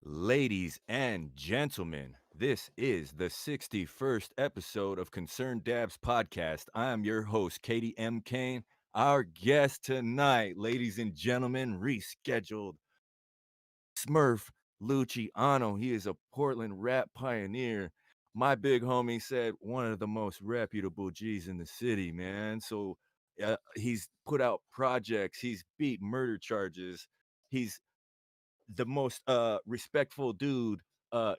Ladies and gentlemen, this is the 61st episode of Concerned Dabs Podcast. I am your host, Katie M. Kane. Our guest tonight, ladies and gentlemen, rescheduled Smurf Luchiano. He is a Portland rap pioneer. My big homie said one of the most reputable G's in the city, man. So he's put out projects, he's beat murder charges, he's the most respectful dude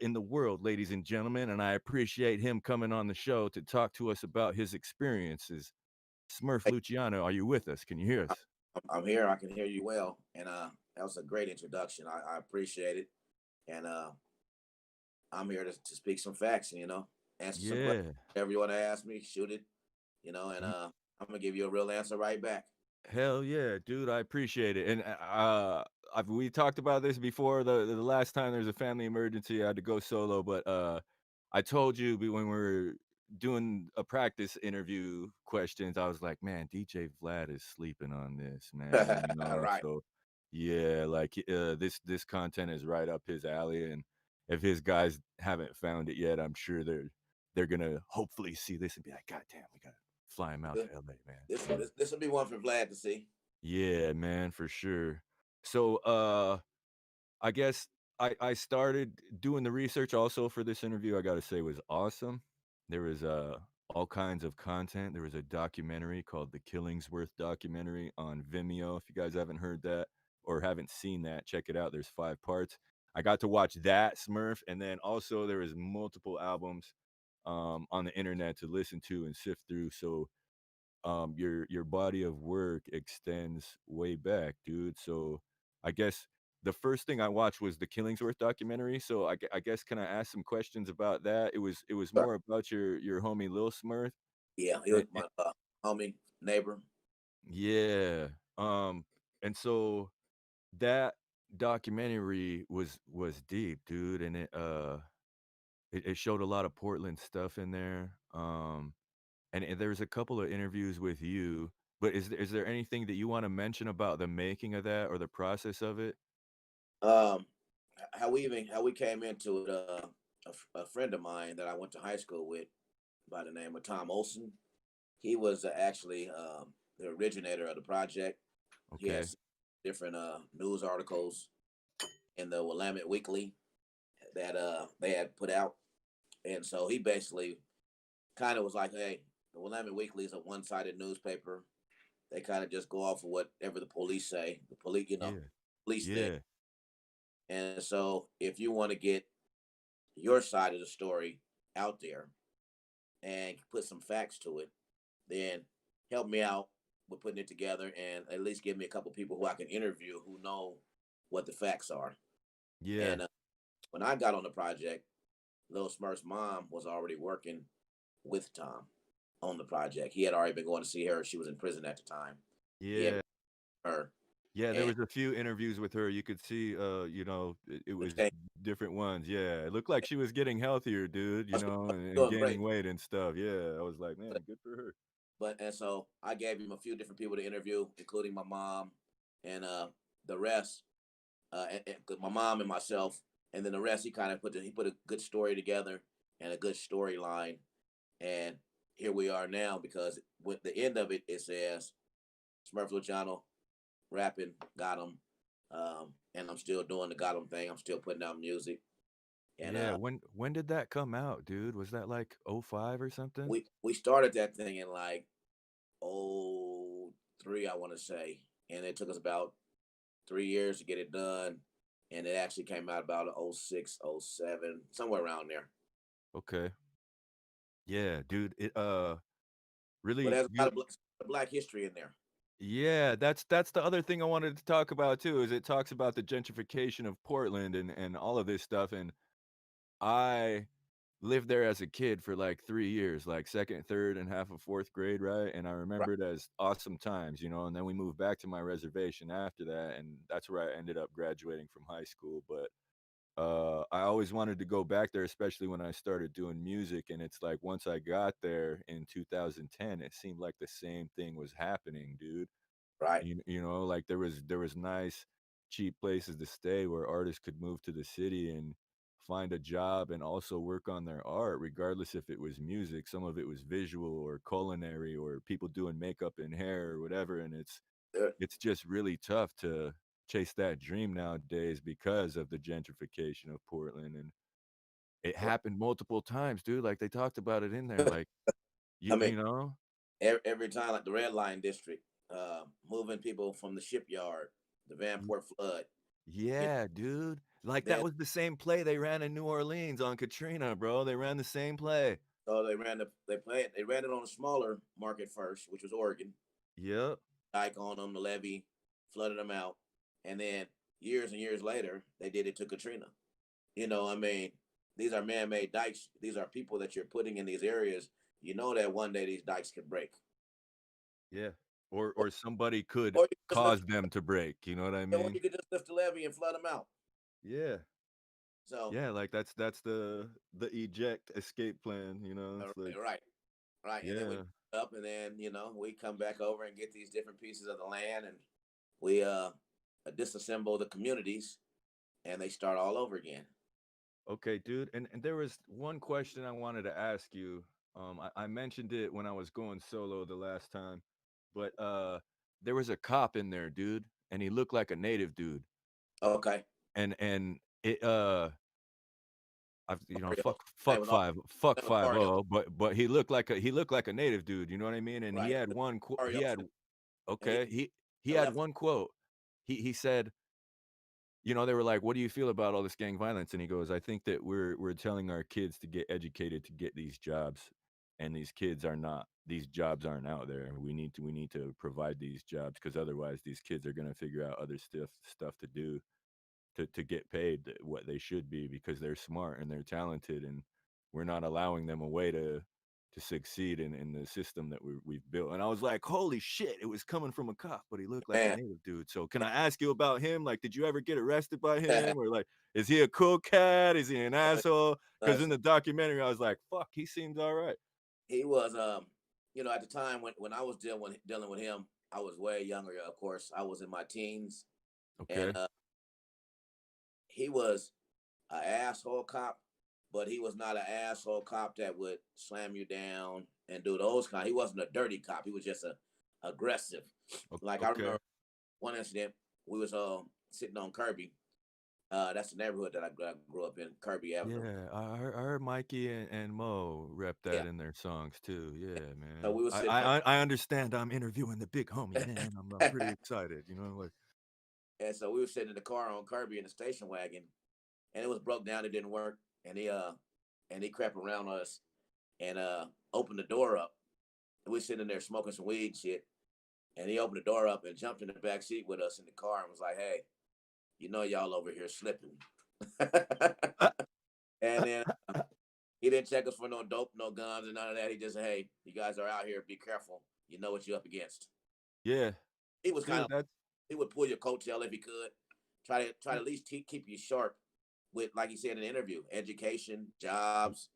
in the world, ladies and gentlemen, and I appreciate him coming on the show to talk to us about his experiences. Smurf Hey, Luchiano, are you with us? Can you hear I- us? I'm here. I can hear you well, and that was a great introduction. I appreciate it, and I'm here to speak some facts. And, answer some questions. Yeah. Whatever you want to ask me, shoot it. And Y- I'm gonna give you a real answer right back. Hell yeah, dude. I appreciate it. And we talked about this before. The last time there was a family emergency, I had to go solo, but I told you when we were doing a practice interview questions, I was like, man, DJ Vlad is sleeping on this, man. Right. So yeah, like this content is right up his alley, and if his guys haven't found it yet, I'm sure they're gonna hopefully see this and be like, God damn, we gotta fly him out to LA, man. This will be one for Vlad to see. Yeah, man, for sure. So I guess I started doing the research also for this interview. I got to say was awesome. There was all kinds of content. There was a documentary called the Killingsworth documentary on Vimeo. If you guys haven't heard that or haven't seen that, check it out. There's 5 parts. I got to watch that Smurf, and then also there was multiple albums on the internet to listen to and sift through. So your body of work extends way back, dude. So I guess the first thing I watched was the Killingsworth documentary. So I guess can I ask some questions about that? It was Sure. more about your homie Lil Smurf. Yeah, he was And, my homie, neighbor. yeah. Um and so that documentary was deep, dude, and it showed a lot of Portland stuff in there. And there's a couple of interviews with you, but is there anything that you wanna mention about the making of that or the process of it? Um, how we came into it. A friend of mine that I went to high school with by the name of Tom Olson. He was actually the originator of the project. He Okay. has different news articles in the Willamette Weekly that they had put out, and so he basically kind of was like, "Hey, the Willamette Weekly is a one-sided newspaper. They kind of just go off of whatever the police say. The police, Yeah. police thing. Yeah. And so if you want to get your side of the story out there and put some facts to it, then help me out with putting it together and at least give me a couple people who I can interview who know what the facts are." Yeah. And when I got on the project, Lil Smurf's mom was already working with Tom on the project. He had already been going to see her. She was in prison at the time. He had Yeah. met her, Yeah, there and was a few interviews with her. You could see, it the was change different ones. Yeah, it looked like she was getting healthier, dude, was and doing gaining great. weight and stuff. Yeah, I was like, man, good for her. But and so I gave him a few different people to interview, including my mom and the rest. My mom and myself, and then the rest. He kind of he put a good story together and a good storyline, and here we are now because with the end of it, it says Smurf Luchiano rapping, got him, and I'm still doing the got him thing. I'm still putting out music, and Yeah, when did that come out, dude? Was that like '05 or something? we started that thing in like oh 03, I want to say, and it took us about 3 years to get it done, and it actually came out about oh 06, oh 07, somewhere around there. Okay. Yeah, dude, it But really there's a lot you of black history in there. Yeah, that's the other thing I wanted to talk about too, is it talks about the gentrification of Portland and all of this stuff, and I lived there as a kid for like 3 years, like 2nd, 3rd, and half of 4th grade, right? And I Right, remember it as awesome times, and then we moved back to my reservation after that, and that's where I ended up graduating from high school, but I always wanted to go back there, especially when I started doing music. And it's like once I got there in 2010, it seemed like the same thing was happening, dude. right, Like there was nice cheap places to stay where artists could move to the city and find a job and also work on their art, regardless if it was music, some of it was visual or culinary or people doing makeup and hair or whatever. And There- it's just really tough to chase that dream nowadays because of the gentrification of Portland. And it happened multiple times, dude. Like they talked about it in there. Like I mean, you know? every time, like the Red Line District, moving people from the shipyard, the Vanport flood. You Yeah, dude. Like, that Then was the same play they ran in New Orleans on Katrina, bro. They ran the same play. so they ran it on a smaller market first, which was Oregon. Yep. Dike on them, the levee, flooded them out, and then years and years later, they did it to Katrina. I mean, these are man-made dikes. These are people that you're putting in these areas. You know that one day these dikes can break, Yeah. or, Or somebody could or you just cause them to break, you know what I or mean? you could just lift the levee and flood them out. Yeah. So, Yeah, like, that's the eject escape plan, you know? It's like right, right, and then we yeah. up, and then we come back over and get these different pieces of the land, and we disassemble the communities, and they start all over again. Okay, dude, and there was one question I wanted to ask you. I mentioned it when I was going solo the last time, but, there was a cop in there, dude, and he looked like a native dude. Okay. And it, I've Mario. Name fuck was Ar- 5 name was Mario. but he looked like a native dude, you know what I mean? And he Right. had one quote he Mario. had And he okay, he had left. one quote. He said, they were like, "What do you feel about all this gang violence?" And he goes, "I think that we're telling our kids to get educated to get these jobs, and these jobs aren't out there. We need to provide these jobs because otherwise these kids are gonna figure out other stuff to do." To get paid what they should be because they're smart and they're talented and we're not allowing them a way to succeed in the system that we've built. And I was like, holy shit, it was coming from a cop, but he looked like a Man. native dude. So can I ask you about him? Like, did you ever get arrested by him? Or like, is he a cool cat? Is he an asshole? Because in Us. the documentary, I was like, fuck, he seems all right. He was at the time when I was dealing with him, I was way younger, of course. I was in my teens, and Okay. he was an asshole cop, but he was not an asshole cop that would slam you down and do those kind. He wasn't a dirty cop. He was just a aggressive. Like I Okay. remember one incident, we was sitting on Kirby. That's the neighborhood that I grew up in, Kirby Avenue. Yeah, I heard Mikey and Mo rep Yeah. that in their songs too. Yeah, So man. we were I sitting I I I understand I'm interviewing the big homie, man. I'm pretty there. excited, like And so we were sitting in the car on Kirby in the station wagon, and it was broke down. It didn't work, and he crept around us and opened the door up. And we sitting there smoking some weed and shit, and he opened the door up and jumped in the back seat with us in the car and was like, "Hey, y'all over here slipping." And then he didn't check us for no dope, no guns, and none of that. He just said, "Hey, you guys are out here. Be careful. You know what you're up against." yeah, He was kind dude, of that's he would pull your coattail if he could. Try to at least keep you sharp with, like he said in the interview, education, jobs,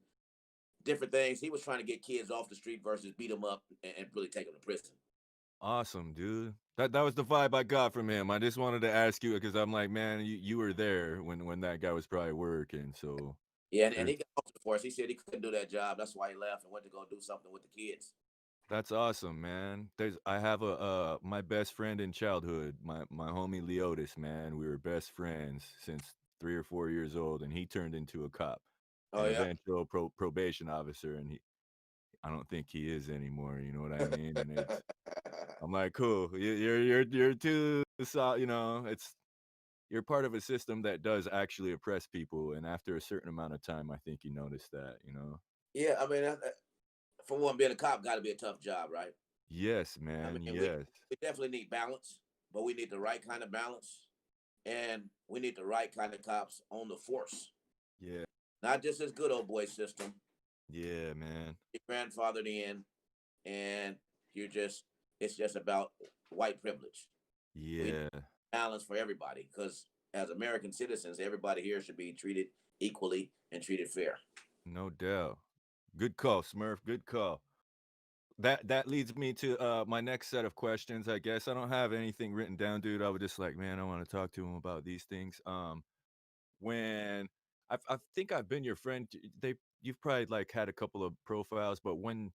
different things. He was trying to get kids off the street versus beat them up and really take them to prison. awesome, dude. That was the vibe I got from him. I just wanted to ask you because I'm like, man, you were there when that guy was probably working, so Yeah, and there's he got off the force. He said he couldn't do that job. That's why he left and went to go do something with the kids. that's awesome, man. I have my best friend in childhood, my homie Leotis, man. We were best friends since 3 or 4 years old, and he turned into a cop, Oh an yeah. eventual probation officer, and I don't think he is anymore, you know what I mean? And I'm like, "Cool, you're too it's you're part of a system that does actually oppress people, and after a certain amount of time, I think you notice that, you know?" Yeah, I mean, for one, being a cop got to be a tough job, right? Yes, I man, mean, we yes. we definitely need balance, but we need the right kind of balance, and we need the right kind of cops on the force, Yeah, not just this good old boy system. yeah, man. Your grandfathered in, and you're just it's just about white privilege. We need Yeah, balance for everybody because as American citizens, everybody here should be treated equally and treated fair. no doubt. Good call, Smurf, good call. that leads me to my next set of questions. I guess I don't have anything written down, dude. I was just like, man, I want to talk to him about these things. When I think I've been your friend. You've probably like had a couple of profiles, but when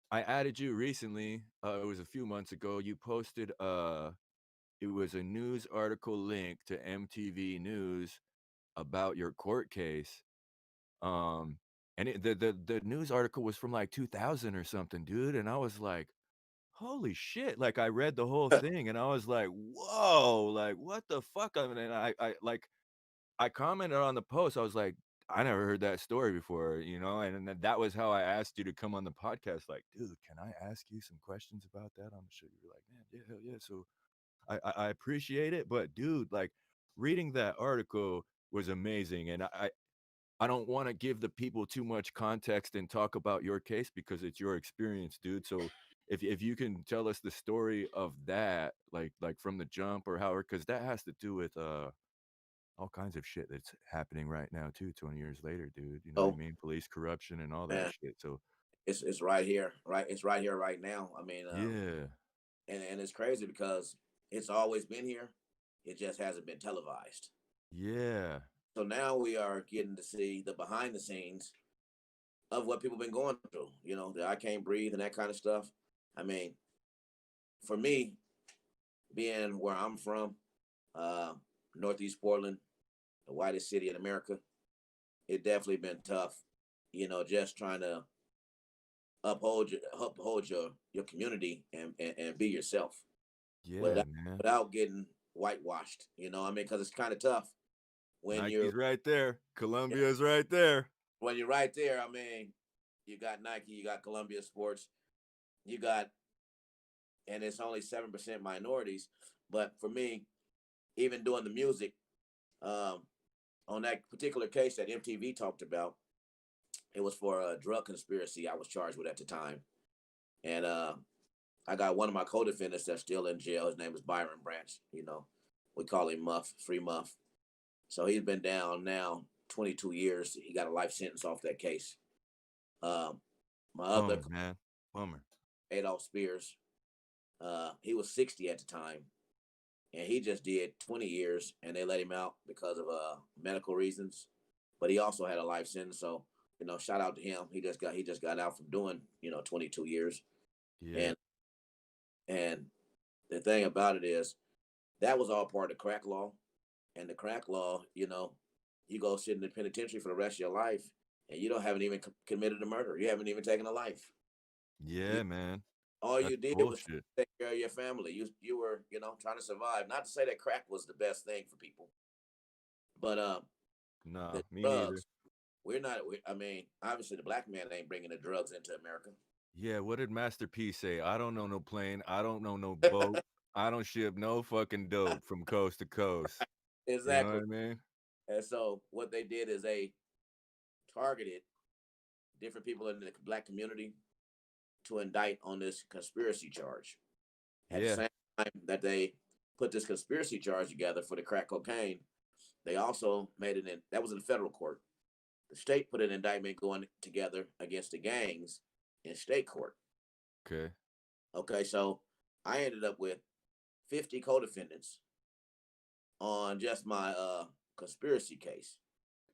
I added you recently, it was a few months ago. You posted it was a news article link to MTV News about your court case. Um, and the news article was from like 2000 or something, dude. And I was like, holy shit. Like I read the whole thing and I was like, whoa, like what the fuck? I mean, and I commented on the post. I was like, I never heard that story before, you know, and then that was how I asked you to come on the podcast. Like, dude, can I ask you some questions about that on the show? You were like, man, yeah, hell yeah. So I appreciate it, but dude, like reading that article was amazing, and I don't want to give the people too much context and talk about your case because it's your experience, dude. So if you can tell us the story of that, like from the jump or however, because that has to do with all kinds of shit that's happening right now too, 20 years later, dude. You know what I Oh mean? Police corruption and all that man, shit. So it's right here, right? It's right here, right now. I mean, yeah, and it's crazy because it's always been here. It just hasn't been televised. yeah, So now we are getting to see the behind the scenes of what people been going through. You know, the I can't breathe and that kind of stuff. I mean, for me, being where I'm from, uh, Northeast Portland, the whitest city in America, it definitely been tough. You know, just trying to uphold your community and be yourself yeah, without man. without getting whitewashed. You know, I mean, because it's kind of tough when you're Nike's right there. Columbia's right there. when you're right there. I mean, you got Nike, you got Columbia Sports, you got, and it's only 7% minorities. But for me, even doing the music, um, on that particular case that MTV talked about, it was for a drug conspiracy I was charged with at the time, and I got one of my co-defendants that's still in jail. His name is Byron Branch. You know, we call him Muff, Free Muff. So he's been down now 22 years. He got a life sentence off that case. Um, my other Bummer, man. Bummer. Adolph Spears, he was 60 at the time, and he just did 20 years, and they let him out because of medical reasons. But he also had a life sentence, so shout out to him. He just got out from doing 22 years, Yeah. and and the thing about it is that was all part of the crack law, and the crack law, you go sit in the penitentiary for the rest of your life, and you don't haven't even committed a murder. You haven't even taken a life. You Yeah, man. all That's you did was bullshit. take care of your family. You were trying to survive. Not to say that crack was the best thing for people, but Nah, the me neither. drugs. We're not. I mean, obviously, the black man ain't bringing the drugs into America. Yeah, what did Master P say? I don't know no plane. I don't know no boat. I don't ship no fucking dope from coast to coast. You know what Exactly. I mean? And so what they did is they targeted different people in the black community to indict on this conspiracy charge. At the Yeah. same time that they put this conspiracy charge together for the crack cocaine, they also made it in that was in federal court. The state put an indictment going together against the gangs in state court. Okay. Okay, so I ended up with 50 co-defendants on just my conspiracy case.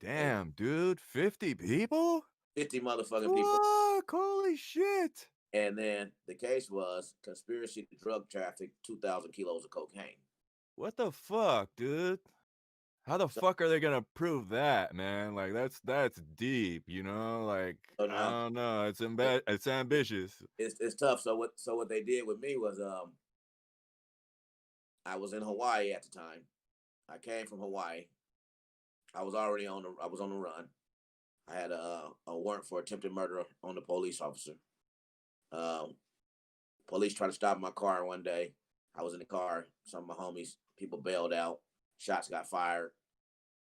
And Damn, dude. 50 people? 50 motherfucking people. Fuck. Holy shit. And then the case was conspiracy to drug traffic 2,000 kilos of cocaine. What the fuck, dude? How the So, fuck are they gonna prove that, man? Like that's deep, you know? Like so I now don't know. it, It's it, ambitious. it's tough. So what they did with me was I was in Hawaii at the time. I came from Hawaii. I was on the run. I had a warrant for attempted murder on the police officer. Um, Police tried to stop my car one day. I was in the car. Some of my homies, people bailed out. Shots got fired.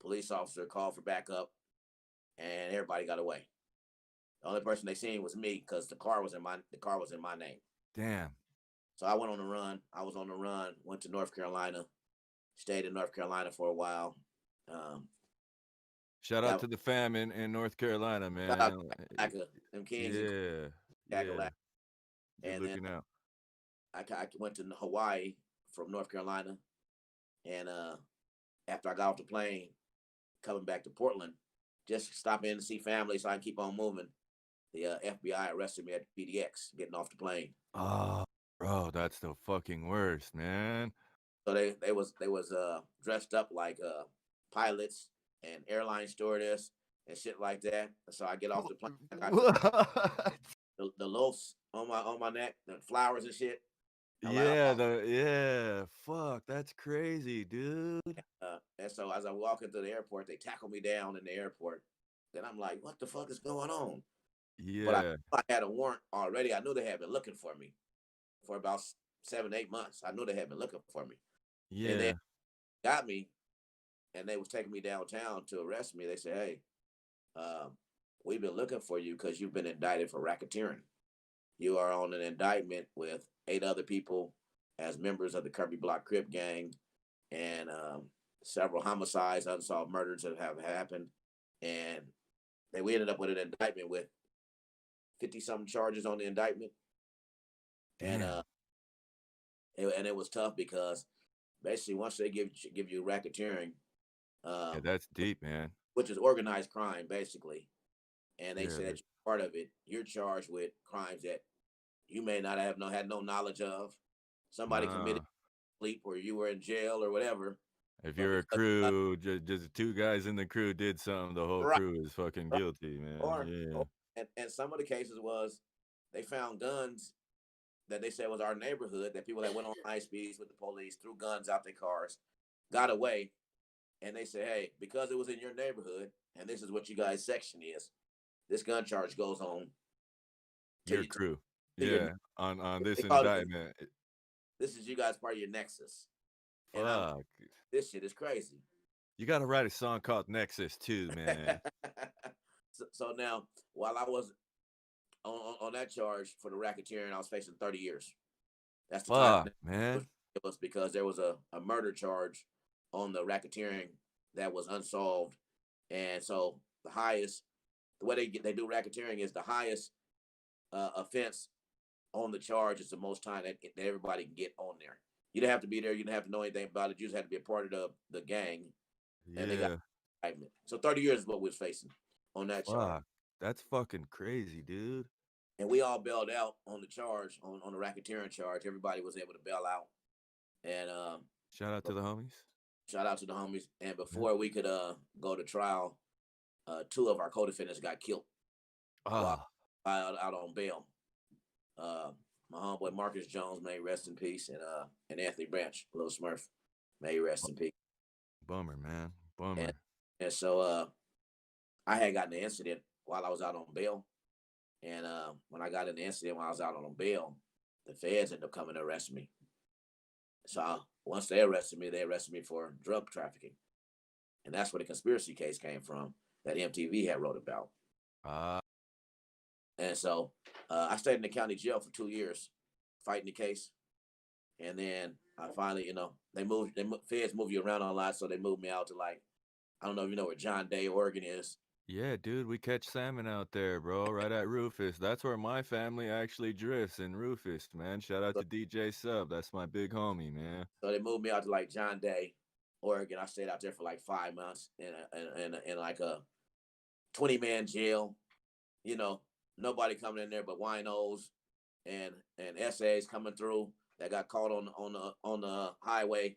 Police officer called for backup, and everybody got away. The only person they seen was me because the car was in my name. Damn. So I went on the run. I was on the run. Went to North Carolina. Stayed in North Carolina for a while. Um, Shout out got to the fam in North Carolina, shout out man. to Kakalaka, them kings and Yeah. Yeah. Kakalaka. You're And then looking out. I went to Hawaii from North Carolina, and after I got off the plane, coming back to Portland, just stop in to see family so I can keep on moving. The FBI arrested me at PDX getting off the plane. Oh, bro, that's the fucking worst, man. So they was dressed up like pilots and airline stewardess and shit like that. So I get off the plane. I got What? the loafs on my neck, the flowers and shit. I'm like, Yeah, oh. fuck, that's crazy, dude. And so as I walk into the airport, they tackle me down in the airport. Then I'm like, what the fuck is going on? But Yeah, I had a warrant already. I knew they had been looking for me for about 7, 8 months. I knew they had been looking for me, and they yeah, got me, and they was taking me downtown to arrest me. They said, "Hey, um, we've been looking for you because you've been indicted for racketeering. You are on an indictment with 8 other people as members of the Kirby Block Crip gang, and several homicides, unsolved murders that have happened, and we ended up with an indictment with 50 something charges on the indictment, and damn. it was tough because basically once they give you racketeering, Yeah, um, that's deep, man. which is organized crime basically, and they Yeah, said that you're part of it, you're charged with crimes that you may not have had no knowledge of. Somebody committed nah. sleep or you were in jail or whatever, If but you're a because crew, just 2 guys in the crew did something, the whole right, crew is fucking right, guilty, man. or, Yeah. or and some of the cases was they found guns that they said was our neighborhood, that people that went on high speeds with the police threw guns out their cars, got away, and they said, hey, because it was in your neighborhood, and this is what you guys' section is, this gun charge goes on to Your you crew. to your. Yeah, on this They call it indictment. this is you guys part of your nexus, and I'm Fuck. this shit is crazy. You gotta write a song called Nexus too, man. So now, while I was on that charge for the racketeering, I was facing 30 years. That's the time Fuck, man. it was because there was a murder charge on the racketeering that was unsolved, and so the way they do racketeering is the highest offense on the charge is the most time that everybody can get on there. You didn't have to be there. You didn't have to know anything about it. You just had to be a part of the gang, and they got Yeah. indictment. So 30 years is what we was facing on that charge. Fuck. That's fucking crazy, dude. And we all bailed out on the charge, on the racketeering charge. Everybody was able to bail out. And Shout out to the homies. shout out to the homies. And Yeah. before we could go to trial, 2 of our co-defendants got killed while Ah, out on bail. Uh, my homeboy Marcus Jones, may he rest in peace, and Anthony Branch, Little Smurf, may he rest in peace. bummer, man. And Bummer. and so I had gotten an incident while I was out on bail, and when I got in the incident while I was out on bail, the feds ended up coming to arrest me. So once they arrested me for drug trafficking, and that's where the conspiracy case came from that MTV had wrote about. Ah, And so I stayed in the county jail for 2 years fighting the case, and then I finally, feds move you around a lot, so they moved me out to, like, I don't know if you know where John Day, Oregon is. yeah, dude, we catch salmon out there, bro, right at Rufus. That's where my family actually drifts in Rufus, man. Shout out So, to DJ Sub. That's my big homie, man. so they moved me out to like John Day, Oregon. I stayed out there for like 5 months in like a 20-man jail. You know, nobody coming in there but winos and essays coming through that got caught on the highway.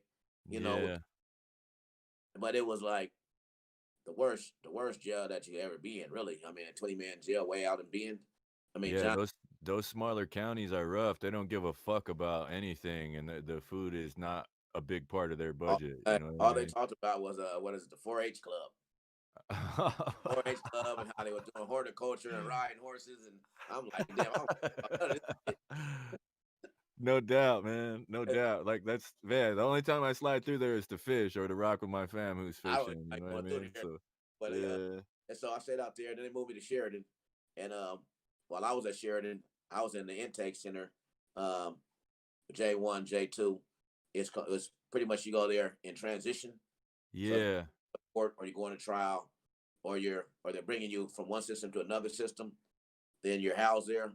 You know, Yeah. but it was like the worst jail that you ever be in. Really, I mean, a 20-man jail way out in Bend. I mean, Yeah, John. those smaller counties are rough. They don't give a fuck about anything, and the food is not a big part of their All, budget, you know what I all they mean? talked about was what is it, the 4-H club, 4-H club, and how they were doing horticulture and riding horses, and I'm like, damn, I don't know none of this No doubt, man. No shit. doubt. Like that's man, the only time I slide through there is to fish or to rock with my fam who's I don't fishing, you like know what I going through mean? there, So but yeah. and so I stayed out there. Then they moved me to Sheridan, and while I was at Sheridan, I was in the intake center, um, J1, J2. It's pretty much you go there in transition. So if Yeah. you're court or you're going to trial, or they're bringing you from one system to another system, then you're housed there.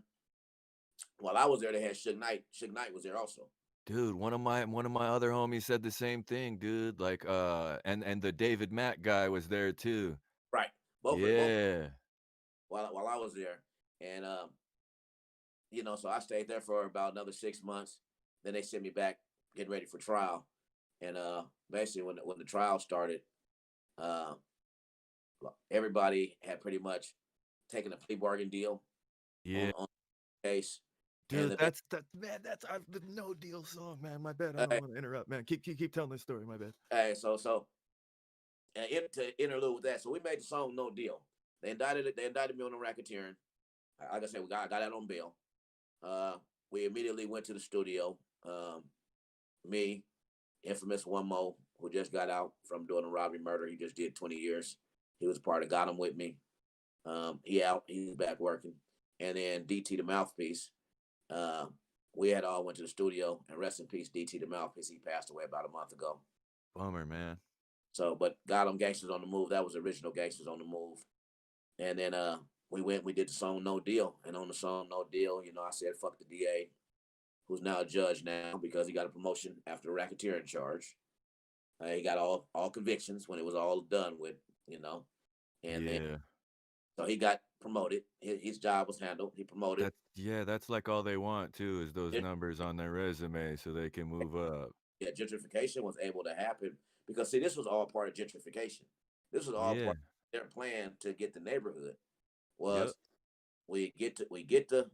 While I was there, they had Suge Knight. Suge Knight was there also. Dude, one of my other homies said the same thing, dude, like, and the David Mack guy was there too. Right. Both Yeah. while I was there. And so I stayed there for about another 6 months. Then they sent me back, getting ready for trial. And basically, when the trial started, uh, everybody had pretty much taken a plea bargain deal Yeah. on the case. And Dude, that's man, that's the No Deal song, man, my bad, I don't uh, wanna interrupt, man, keep telling this story, my bad. so to interlude with that, so we made the song "No Deal." They indicted me on the racketeering. Like I said, I got out on bail. Uh, we immediately went to the studio. Me, infamous One Mo, who just got out from doing a robbery murder. He just did 20 years. He was part of Got Him with me. He out. He's back working. And then DT the mouthpiece. Uh, we had all went to the studio, and rest in peace, DT the mouthpiece. He passed away about a month ago. Bummer, man. So, but Got 'em Gangsters on the Move. That was original Gangsters on the Move. And then we did the song No Deal. And on the song No Deal, I said fuck the DA, who's now a judge now because he got a promotion after a racketeering charge. He got all convictions when it was all done with, you know. And then Yeah. so he got promoted. His job was handled. He promoted. That's like all they want too is those numbers on their resume so they can move up. Yeah, gentrification was able to happen because see, this was all part of gentrification. This was all Yeah. part of their plan to get the neighborhood. Yep. Was we get the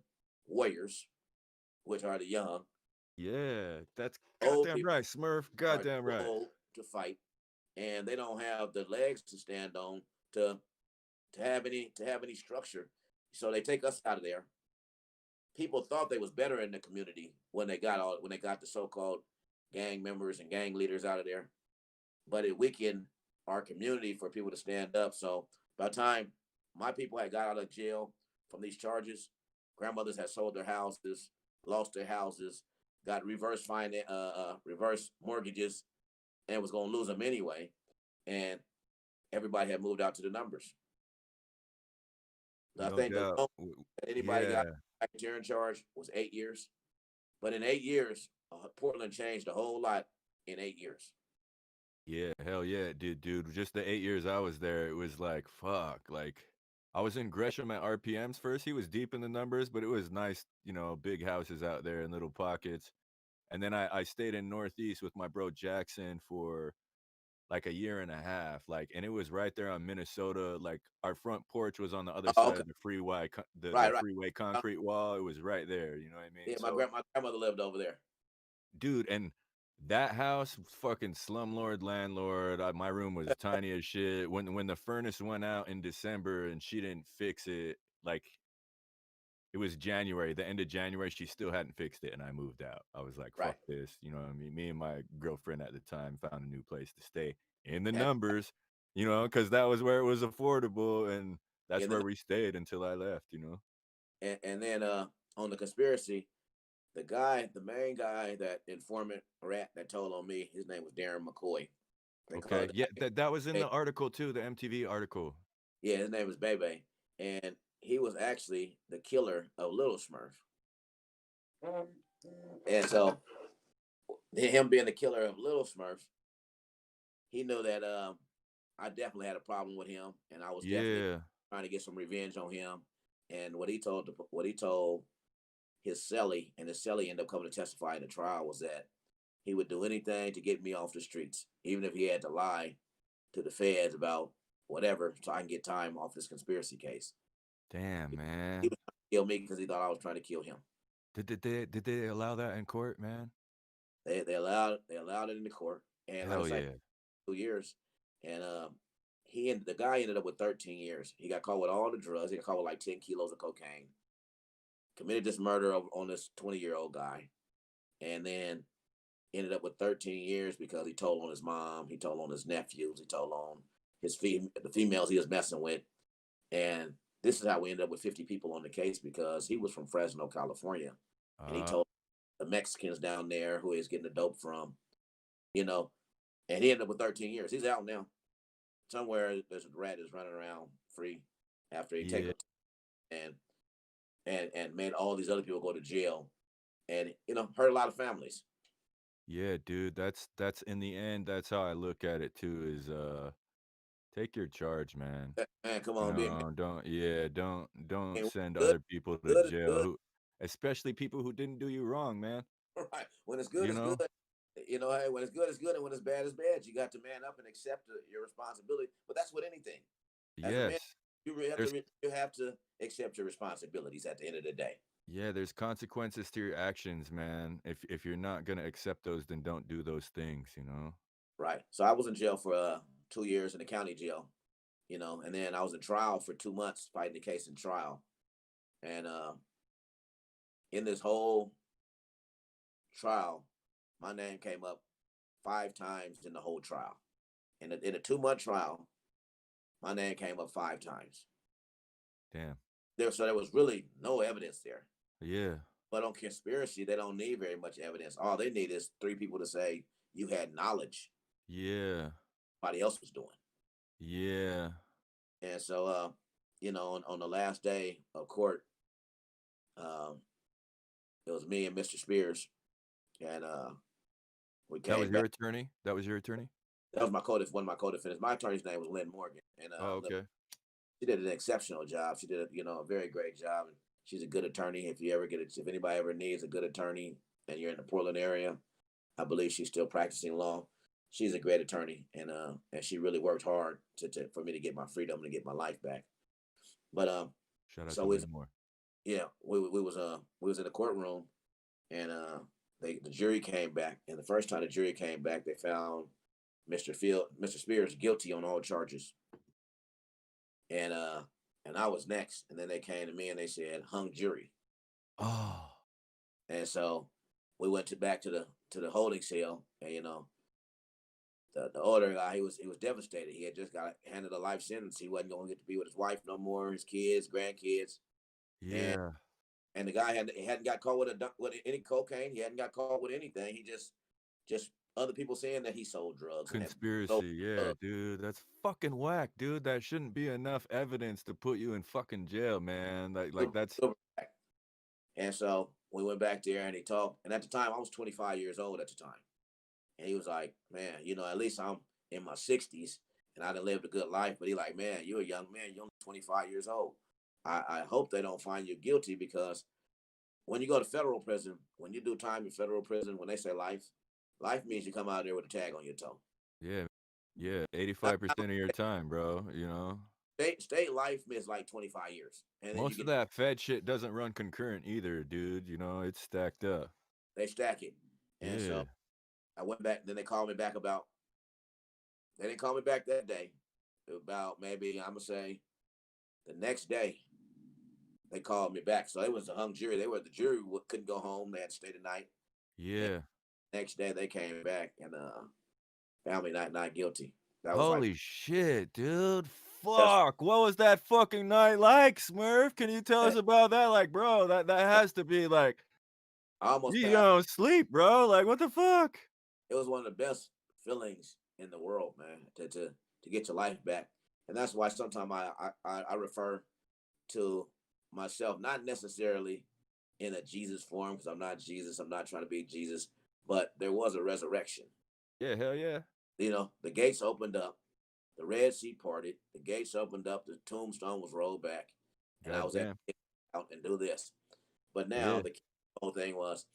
warriors, which are the young. Yeah, that's Old goddamn people right, Smurf, are goddamn too right. old to fight, and they don't have the legs to stand on to to have any structure. So they take us out of there. People thought they was better in the community when they got the so-called gang members and gang leaders out of there, but it weakened our community for people to stand up. So by the time my people had got out of jail from these charges, grandmothers had sold their houses, lost their houses, got reverse mortgages, and was going to lose them anyway. And everybody had moved out to the numbers. I No think the doubt. longest that anybody got Yeah. racketeering charge was 8 years. But in 8 years, Portland changed a whole lot in 8 years. Yeah, hell yeah, it did, dude. Just the 8 years I was there, it was like, fuck, like, I was in Gresham at RPM's first, he was deep in the numbers, but it was nice, big houses out there in little pockets, and then I stayed in Northeast with my bro Jackson for, like, a year and a half, like, and it was right there on Minnesota, like, our front porch was on the other Oh, side okay, of the freeway co the right, right. freeway Uh, concrete wall, it was right there, you know what I mean? Yeah, my So, grand my grandmother lived over there. dude, and that house, fucking slumlord landlord, my room was tiny as shit. When the furnace went out in December and she didn't fix it, like, it was January, the end of January, she still hadn't fixed it, and I moved out. I was like, Right. "Fuck this," you know what I mean? Me and my girlfriend at the time found a new place to stay in the And numbers, because that was where it was affordable, and that's in the where we stayed until I left. and then on the conspiracy, the main guy, that informant rat that told on me, his name was Darren McCoy. They call Okay, it yeah, that was in Bebe. the article too, the MTV article. Yeah, his name was Bebe. And he was actually the killer of Little Smurf. And so him being the killer of Little Smurf, he knew that I definitely had a problem with him, and I was definitely Yeah. trying to get some revenge on him. And what he told his cellie, and his cellie ended up coming to testify in the trial, was that he would do anything to get me off the streets, even if he had to lie to the feds about whatever, so I can get time off this conspiracy case. Damn, He man. was trying to kill me because he thought I was trying to kill him. Did they allow that in court, man? They allowed it in the court, and like I Hell say, yeah. 2 years, and the guy ended up with 13 years. He got caught with all the drugs. He got caught with like 10 kilos of cocaine. Committed this murder on this 20-year-old guy, and then ended up with 13 years because he told on his mom, he told on his nephews, he told on the females he was messing with, and this is how we ended up with 50 people on the case because he was from Fresno, California, and he Uh, told the Mexicans down there who he's getting the dope from, you know, and he ended up with 13 years. He's out now. Somewhere there's a rat is running around free after he take yeah. him, and and made all these other people go to jail, and hurt a lot of families. Yeah, dude, that's in the end, that's how I look at it too is, take your charge, man. Man, come You on, being know, don't yeah, don't send good, other people to good is jail good. who especially people who didn't do you wrong, man, Right. When it's good, you it's good. know? Hey, when it's good, it's good, and when it's bad, it's bad. You got to man up and accept your responsibility. But that's with anything. As a man, Yes. you really have to There's you have to accept your responsibilities at the end of the day. yeah, there's consequences to your actions, man. If you're not gonna accept those, then don't do those things, you know? Right. So I was in jail for 2 years in the county jail, and then I was in trial for 2 months fighting the case in trial. And in this whole trial, my name came up 5 times in the whole trial. In a 2 month trial, my name came up 5 times. Damn. So there was really no evidence there. Yeah. But on conspiracy, they don't need very much evidence. All they need is 3 people to say you had knowledge Yeah. somebody else was doing. Yeah. And so, on the last day of court, um, it was me and Mr. Spears, and we That was came your back. attorney? That was your attorney? That was one of my co-defendants. My attorney's name was Lynn Morgan, and Oh, okay. she did an exceptional job. She did a very great job, and she's a good attorney. If anybody ever needs a good attorney, and you're in the Portland area, I believe she's still practicing law. She's a great attorney, and she really worked hard for me to get my freedom and to get my life back. But Shout out to so Lynn Moore. yeah, we was in the courtroom, and the jury came back, and the first time the jury came back, they found Mr. Spears guilty on all charges, and I was next, and then they came to me and they said hung jury, Oh, and so we went back to the holding cell, and the older guy, he was devastated. He had just got handed a life sentence. He wasn't going to get to be with his wife no more, his kids, grandkids, and yeah. the guy hadn't got caught with any cocaine. He hadn't got caught with anything. He just other people saying that he sold drugs and had sold Conspiracy, yeah, drugs. dude, that's fucking whack, dude, that shouldn't be enough evidence to put you in fucking jail, man, like, Silver- that's silverback. And so we went back there and he talked. And at the time, I was 25 years old at the time. And he was like, man, at least I'm in my 60s and I done lived a good life. But he like, man, you're a young man. You're only 25 years old. I hope they don't find you guilty because when you go to federal prison, when you do time in federal prison, when they say life means you come out there with a tag on your toe. yeah, yeah, Not 85% of your time, bro, you know? state life is like 25 years. And then you Most of get, that Fed shit doesn't run concurrent either, dude, you know, it's stacked up. they stack it. And so Yeah, I went back, then they didn't call me back that day. About maybe, I'm going to say, the next day, they called me back. So it was a hung jury. The jury couldn't go home. They had to stay the night. And yeah. next day, they came back and found me not guilty. That was right. Holy shit, dude, Just fuck, what was that fucking night like, Smurf? Can you tell us about that? Like, bro, that has to be, like, I almost you passed. don't sleep, bro, like, what the fuck? It was one of the best feelings in the world, man, to get your life back. And that's why sometimes I refer to myself, not necessarily in a Jesus form, because I'm not Jesus. I'm not trying to be Jesus, but there was a resurrection. Yeah, hell yeah. The gates opened up, the Red Sea parted, the gates opened up, the tombstone was rolled back, and I was able Goddamn. to get out and do this. But now Yeah, the whole thing was,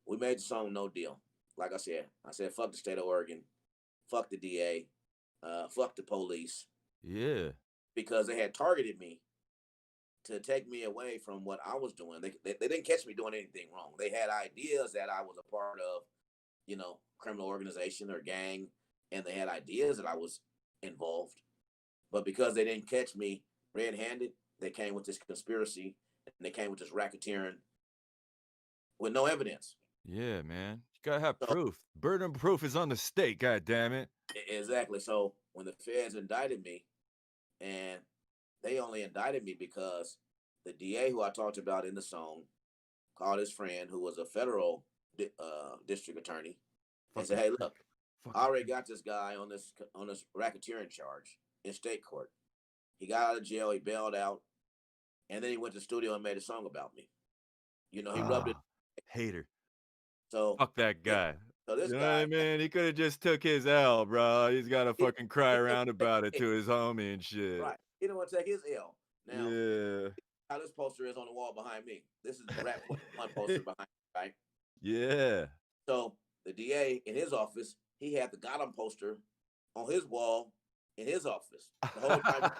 we made the song No Deal. Like I said, fuck the state of Oregon, fuck the DA, fuck the police, yeah, because they had targeted me to take me away from what I was doing. They didn't catch me doing anything wrong. They had ideas that I was a part of, criminal organization or gang, and they had ideas that I was involved. But because they didn't catch me red-handed, they came with this conspiracy and they came with this racketeering with no evidence. yeah, man. You gotta have So proof. Burden of proof is on the state, goddammit. exactly. So when the feds indicted me, and they only indicted me because the DA who I talked about in the song called his friend, who was a federal district attorney, and said, Fucking "Hey, prick. look, I Fucking already prick. got this guy on this racketeering charge in state court. He got out of jail. He bailed out. and then he went to the studio and made a song about me. He rubbed it. Ah, hater. So Fuck that yeah, guy. so this You know what I guy, mean? He coulda just took his L, bro. He's gotta he, fucking cry he didn't around take about it his to his homie and shit. right. He didn't want to take his L. Now, Yeah. how this poster is on the wall behind me. This is the Rap 21 poster behind me, right? Yeah. So the DA in his office, he had the Gotham poster on his wall in his office the whole time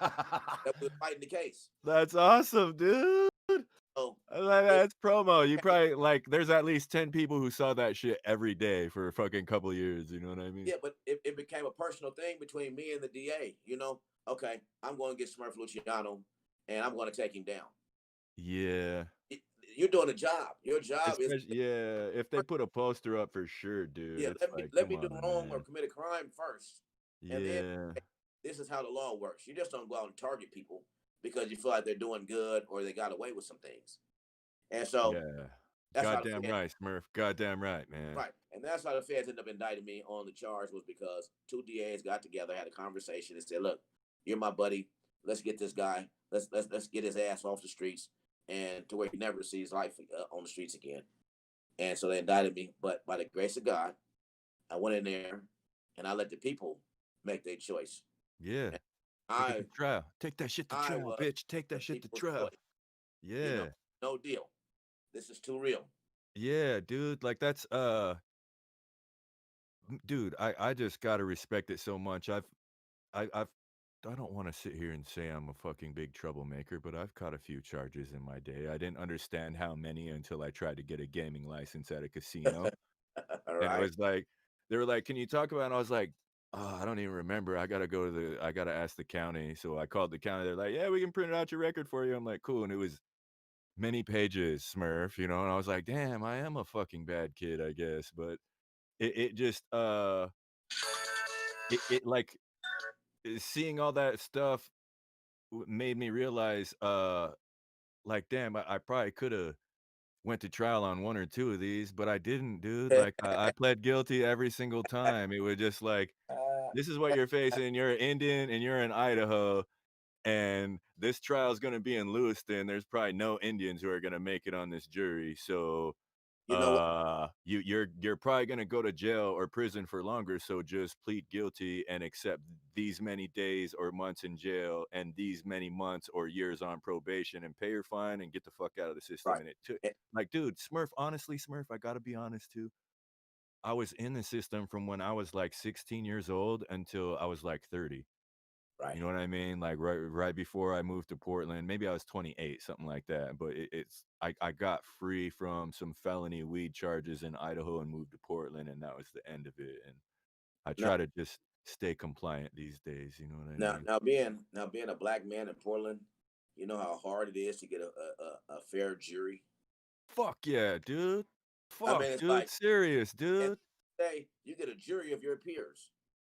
that we were fighting the case. That's awesome, dude. So it That's promo. You probably like there's at least 10 people who saw that shit every day for a fucking couple years, you know what I mean? yeah, but it became a personal thing between me and the DA. Okay, I'm going to get Smurf Luchiano, and I'm going to take him down. Yeah. It- you're doing a job. Your job is Especially yeah, if they put a poster up for sure, dude. yeah. It's Let me like, let come me do on, wrong or man. commit a crime first, and then Yeah. this is how the law works. You just don't go out and target people because you feel like they're doing good or they got away with some things. And so Yeah. that's how the Goddamn feds right, Smurf. Goddamn right, man. right. And that's how the feds ended up indicting me on the charge was because two DAs got together, had a conversation, and said, "Look, you're my buddy. Let's get this guy. Let's get his ass off the streets and to where he never sees life on the streets again." And so they indicted me. But by the grace of God, I went in there and I let the people make their choice. Yeah. And Take it I to trial. Take that shit to I trial, was bitch. Take the that shit to people's trial. choice. You know, Yeah. no deal. This is too real. Yeah, dude. Like that's dude, I just gotta respect it so much. I've I don't wanna sit here and say I'm a fucking big troublemaker, but I've caught a few charges in my day. I didn't understand how many until I tried to get a gaming license at a casino, All and it right. was like they were like, "Can you talk about" it? And I was like, "Oh, I don't even remember. I gotta ask the county." So I called the county. They're like, "Yeah, we can print out your record for you." I'm like, "Cool." And it was many pages, Smurf, you know, and I was like, "Damn, I am a fucking bad kid, I guess." But it just it like seeing all that stuff made me realize like damn I probably could have went to trial on one or two of these but I didn't, dude. Like I pled guilty every single time. It was just like this is what you're facing. You're an Indian and you're in Idaho, and this trial is going to be in Lewiston. There's probably no Indians who are going to make it on this jury. So You know what? you're probably going to go to jail or prison for longer, so just plead guilty and accept these many days or months in jail and these many months or years on probation and pay your fine and get the fuck out of the system. Right. And it took Eh, like dude, Smurf, honestly, Smurf, I got to be honest too. I was in the system from when I was like 16 years old until I was like 30. Right. You know what I mean? Like right before I moved to Portland, maybe I was 28, something like that. But I got free from some felony weed charges in Idaho and moved to Portland, and that was the end of it. And I Now, try to just stay compliant these days. You know what I now, mean? now being a black man in Portland, you know how hard it is to get a fair jury. Fuck yeah, dude. I Fuck, mean, it's dude. like Serious, and dude. say you get a jury of your peers.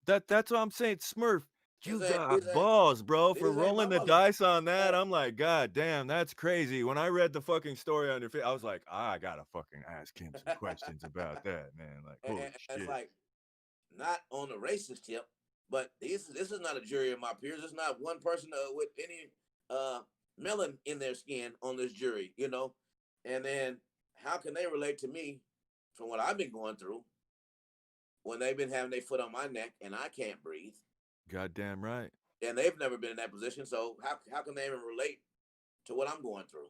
That's what I'm saying, Smurf. You These ain't these got ain't balls, bro, for these ain't my rolling the mother. dice on that. And, I'm like, God damn, that's crazy. When I read the fucking story on your face, I was like, I gotta fucking ask him some questions about that, man. Like, holy and it's shit. like not on the racist tip, but this is not a jury of my peers. It's not one person with any uh, melon in their skin on this jury, And then how can they relate to me from what I've been going through when they've been having their foot on my neck and I can't breathe, Goddamn right. and they've never been in that position. So how can they even relate to what I'm going through?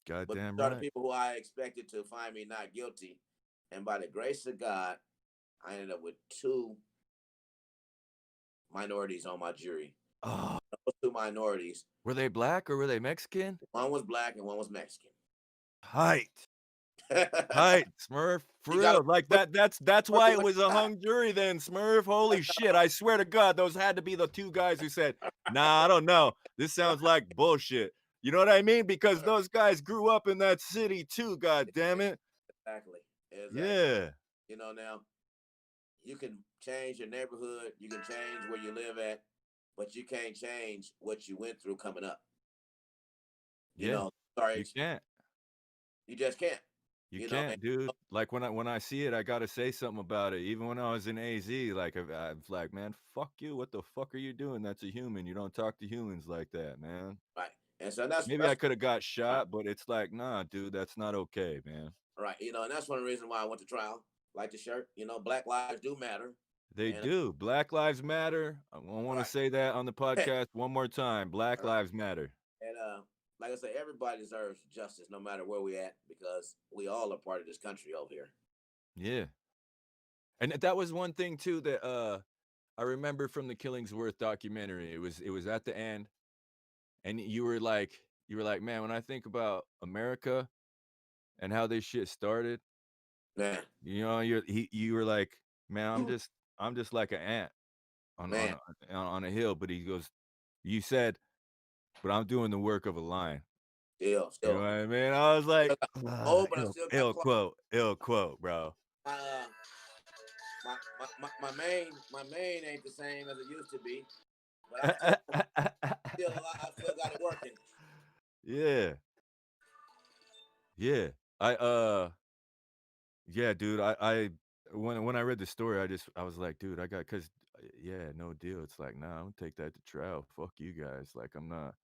But Goddamn these are the right. people who I expected to find me not guilty, and by the grace of God, I ended up with two minorities on my jury. Oh, Those two minorities, were they black or were they Mexican? one was black and one was Mexican. Height. Height, Smurf. For You got to real. Like put that's put why the it way was a you got. hung jury then, Smurf. Holy shit. I swear to God, those had to be the two guys who said, nah, I don't know. This sounds like bullshit. You know what I mean? Because those guys grew up in that city too, god damn it. Exactly, exactly. Yeah. Now you can change your neighborhood, you can change where you live at, but you can't change what you went through coming up. You Yeah. know, sorry, You can't. you just can't. You you know, and can't, dude. Like, when I see it, I gotta say something about it. Even when I was in AZ, like, I was like, "Man, fuck you. What the fuck are you doing? That's a human. You don't talk to humans like that, man." right. And so that's Maybe I that's coulda got right, shot, but it's like, "Nah, dude, that's not okay, man." right. And that's one of the reasons why I went to trial. Like the shirt, Black lives do matter. They And do. Black lives matter. I wanna right. say that on the podcast one more time. Black Right. lives matter. And like I say, everybody deserves justice no matter where we at because we all are part of this country over here. Yeah. And that was one thing too that, I remember from the Killingsworth documentary. It was at the end, and you were like, "Man, when I think about America and how this shit started," Man, you were like, "Man, I'm just like an ant on man, a hill," but he goes, "You said, but I'm doing the work of a lion." You know still, what I mean? I was like, still got "Ah, old, but I still got ill claws. quote, ill quote, bro." Uh, my mane ain't the same as it used to be, but I'm still alive. I still got it working. Yeah, yeah. Yeah, dude, when I read the story, I was like, "Dude, I got," 'cause yeah, no deal. It's like, "Nah, I don't take that to trial. Fuck you guys." Like, I'm not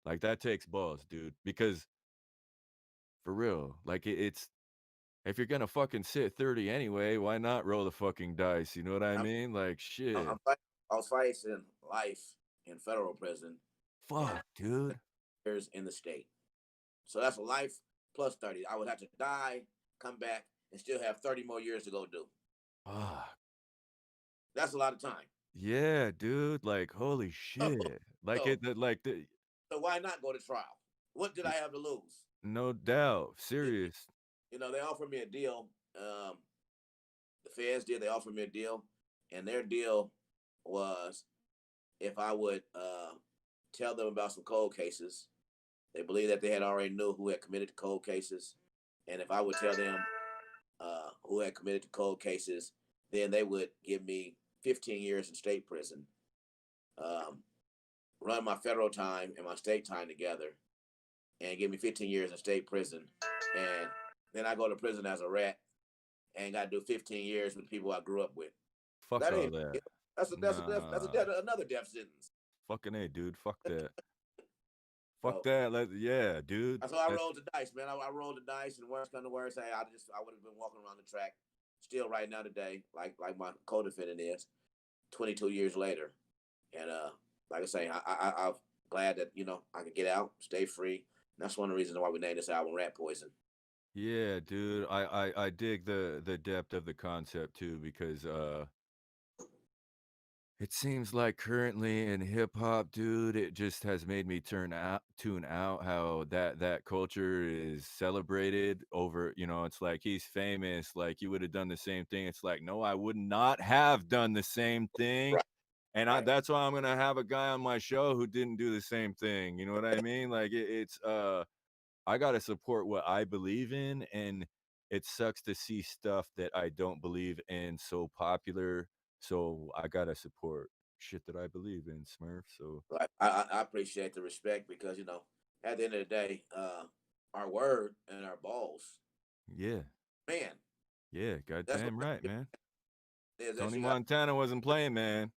like, that takes balls, dude, because for real, like, it's if you're gonna fucking sit 30 anyway, why not roll the fucking dice, you know what I I'm, mean? Like, I'm shit. I was fighting life in federal prison and Fuck, dude. years in the state. So that's a life plus 30. I would have to die, come back, and still have 30 more years to go do. Fuck. That's a lot of time. Yeah, dude, like, holy shit. Like, So, the so why not go to trial? What did I y have to lose? no doubt, It, serious. they offered me a deal. The feds did. They offered me a deal, and their deal was if I would tell them about some cold cases. They believed that they had already knew who had committed the cold cases, and if I would tell them who had committed the cold cases, then they would give me 15 years in state prison, um, run my federal time and my state time together, and give me 15 years in state prison, and then I go to prison as a rat and got to do 15 years with people I grew up with. Fuck That all ain't that. that's a Nah. death, another death sentence. Fucking A, dude. Fuck that. Fuck So that. Yeah, dude. that's how I That's rolled the dice, man. I rolled the dice, and worst come to worst, hey, I would have been walking around the track, still right now today, like my co-defendant is, 22 years later, and like I say, I'm glad that I could get out, stay free. And that's one of the reasons why we named this album Rat Poison. yeah, dude. I dig the depth of the concept too because it seems like currently in hip hop, dude, it just has made me tune out how that culture is celebrated over, it's like he's famous, like you would have done the same thing. It's like, no, I would not have done the same thing. Right, And right, that's why I'm gonna have a guy on my show who didn't do the same thing. You know what I mean? Like it's I gotta support what I believe in, and it sucks to see stuff that I don't believe in so popular. So I gotta support shit that I believe in, Smurf. So right. I appreciate the respect because at the end of the day, our word and our balls, yeah, man, yeah, that's what goddamn right, man. is that Tony you got. Montana wasn't playing, man.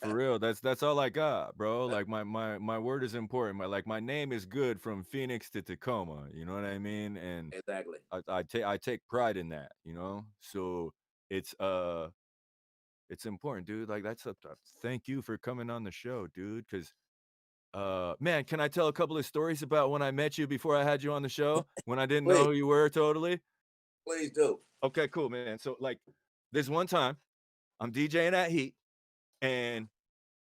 For real, that's all I got, bro. Like my word is important. My name is good from Phoenix to Tacoma. You know what I mean? And Exactly. I take pride in that. So it's it's important, dude. Like that's a thank you for coming on the show, dude. Because man, can I tell a couple of stories about when I met you before I had you on the show when I didn't know Please, who you were totally? please do. Okay, cool, man. So like this one time I'm DJing at Heat and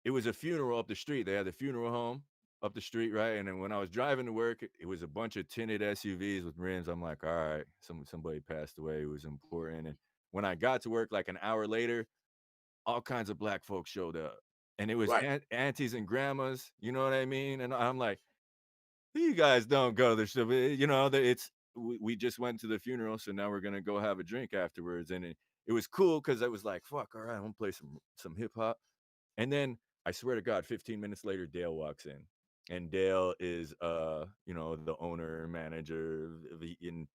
it was a funeral up the street. They had the funeral home up the street, right? And then when I was driving to work, it was a bunch of tinted SUVs with rims. I'm like, all right, somebody passed away. It was important. And when I got to work, like an hour later, all kinds of black folks showed up, and it was Right, aunties and grandmas. You know what I mean? And I'm like, you guys don't go to stuff. It's we just went to the funeral, so now we're gonna go have a drink afterwards. And it was cool because I was like, fuck, all right, I'm gonna play some hip hop. And then I swear to God, 15 minutes later, Dale walks in. and Dale is you know, the owner manager and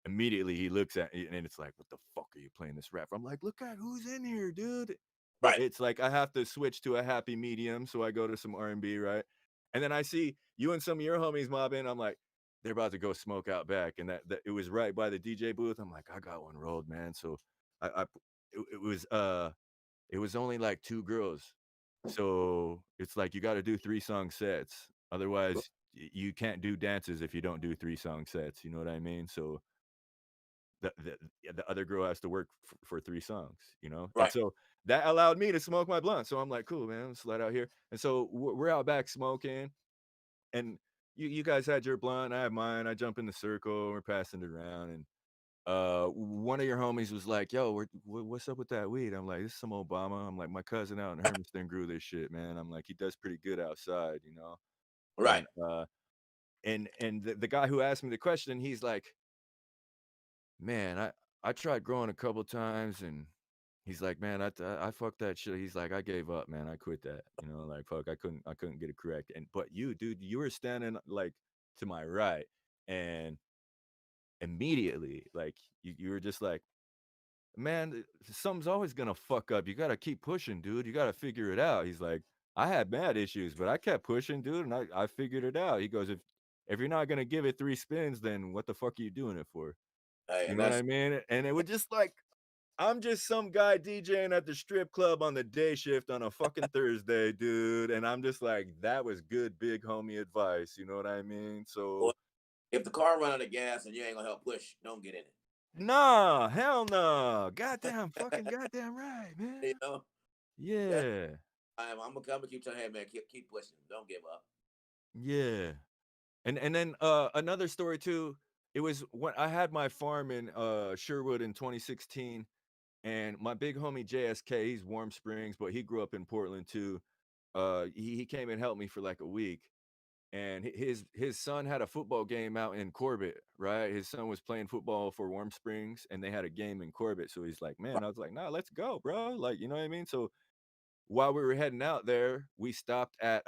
immediately he looks at me and it's like, what the fuck are you playing this rap for? I'm like, look at who's in here, dude. But Right, it's like I have to switch to a happy medium, so I go to some R&B, right? And then I see you and some of your homies mobbing. I'm like, they're about to go smoke out back, and that it was right by the DJ booth. I'm like, I got one rolled, man. So I it was only like two girls, so it's like you got to do 3 song sets. Otherwise, you can't do dances if you don't do 3 song sets. You know what I mean? So the other girl has to work for 3 songs, you know? And right, so that allowed me to smoke my blunt. So I'm like, cool, man, let's let out here. And so we're out back smoking, and you guys had your blunt, I have mine. I jump in the circle, we're passing it around, and one of your homies was like, "Yo, what's up with that weed?" I'm like, "This is some Obama." I'm like, "My cousin out in Hermiston grew this shit, man." I'm like, "He does pretty good outside, you know?" right. And the guy who asked me the question, he's like, "Man, I tried growing a couple times, and he's like, "Man, I fucked that shit." He's like, "I gave up, man. I quit that." You know, like, fuck, I couldn't get it correct. And but you, dude, you were standing, like, to my right, and immediately, like, you were just like, "Man, something's always gonna fuck up. You gotta keep pushing, dude. You gotta figure it out." He's like, "I had mad issues, but I kept pushing, dude, and I figured it out." He goes, If you're not gonna give it 3 spins, then what the fuck are you doing it for?" Hey, You and know what that's I mean? And it was just like, I'm just some guy DJing at the strip club on the day shift on a fucking Thursday, dude, and I'm just like, "That was good big homie advice." You know what I mean? boy. So If the car run out of gas and you ain't gonna help push, don't get in it. nah, hell no. Goddamn, fucking goddamn right, You man. know, that Yeah. I'm gonna keep telling, hey man, keep pushing. Don't give up. Yeah. And then, another story too, it was when I had my farm in, Sherwood in 2016, and my big homie JSK, he's Warm Springs, but he grew up in Portland too. He came and helped me for, like, a week, and his son had a football game out in Corbett, right? His son was playing football for Warm Springs, and they had a game in Corbett, so he's like, "Man," I was like, "Nah, let's go, bro." Like, you know what I mean? So while we were heading out there, we stopped at,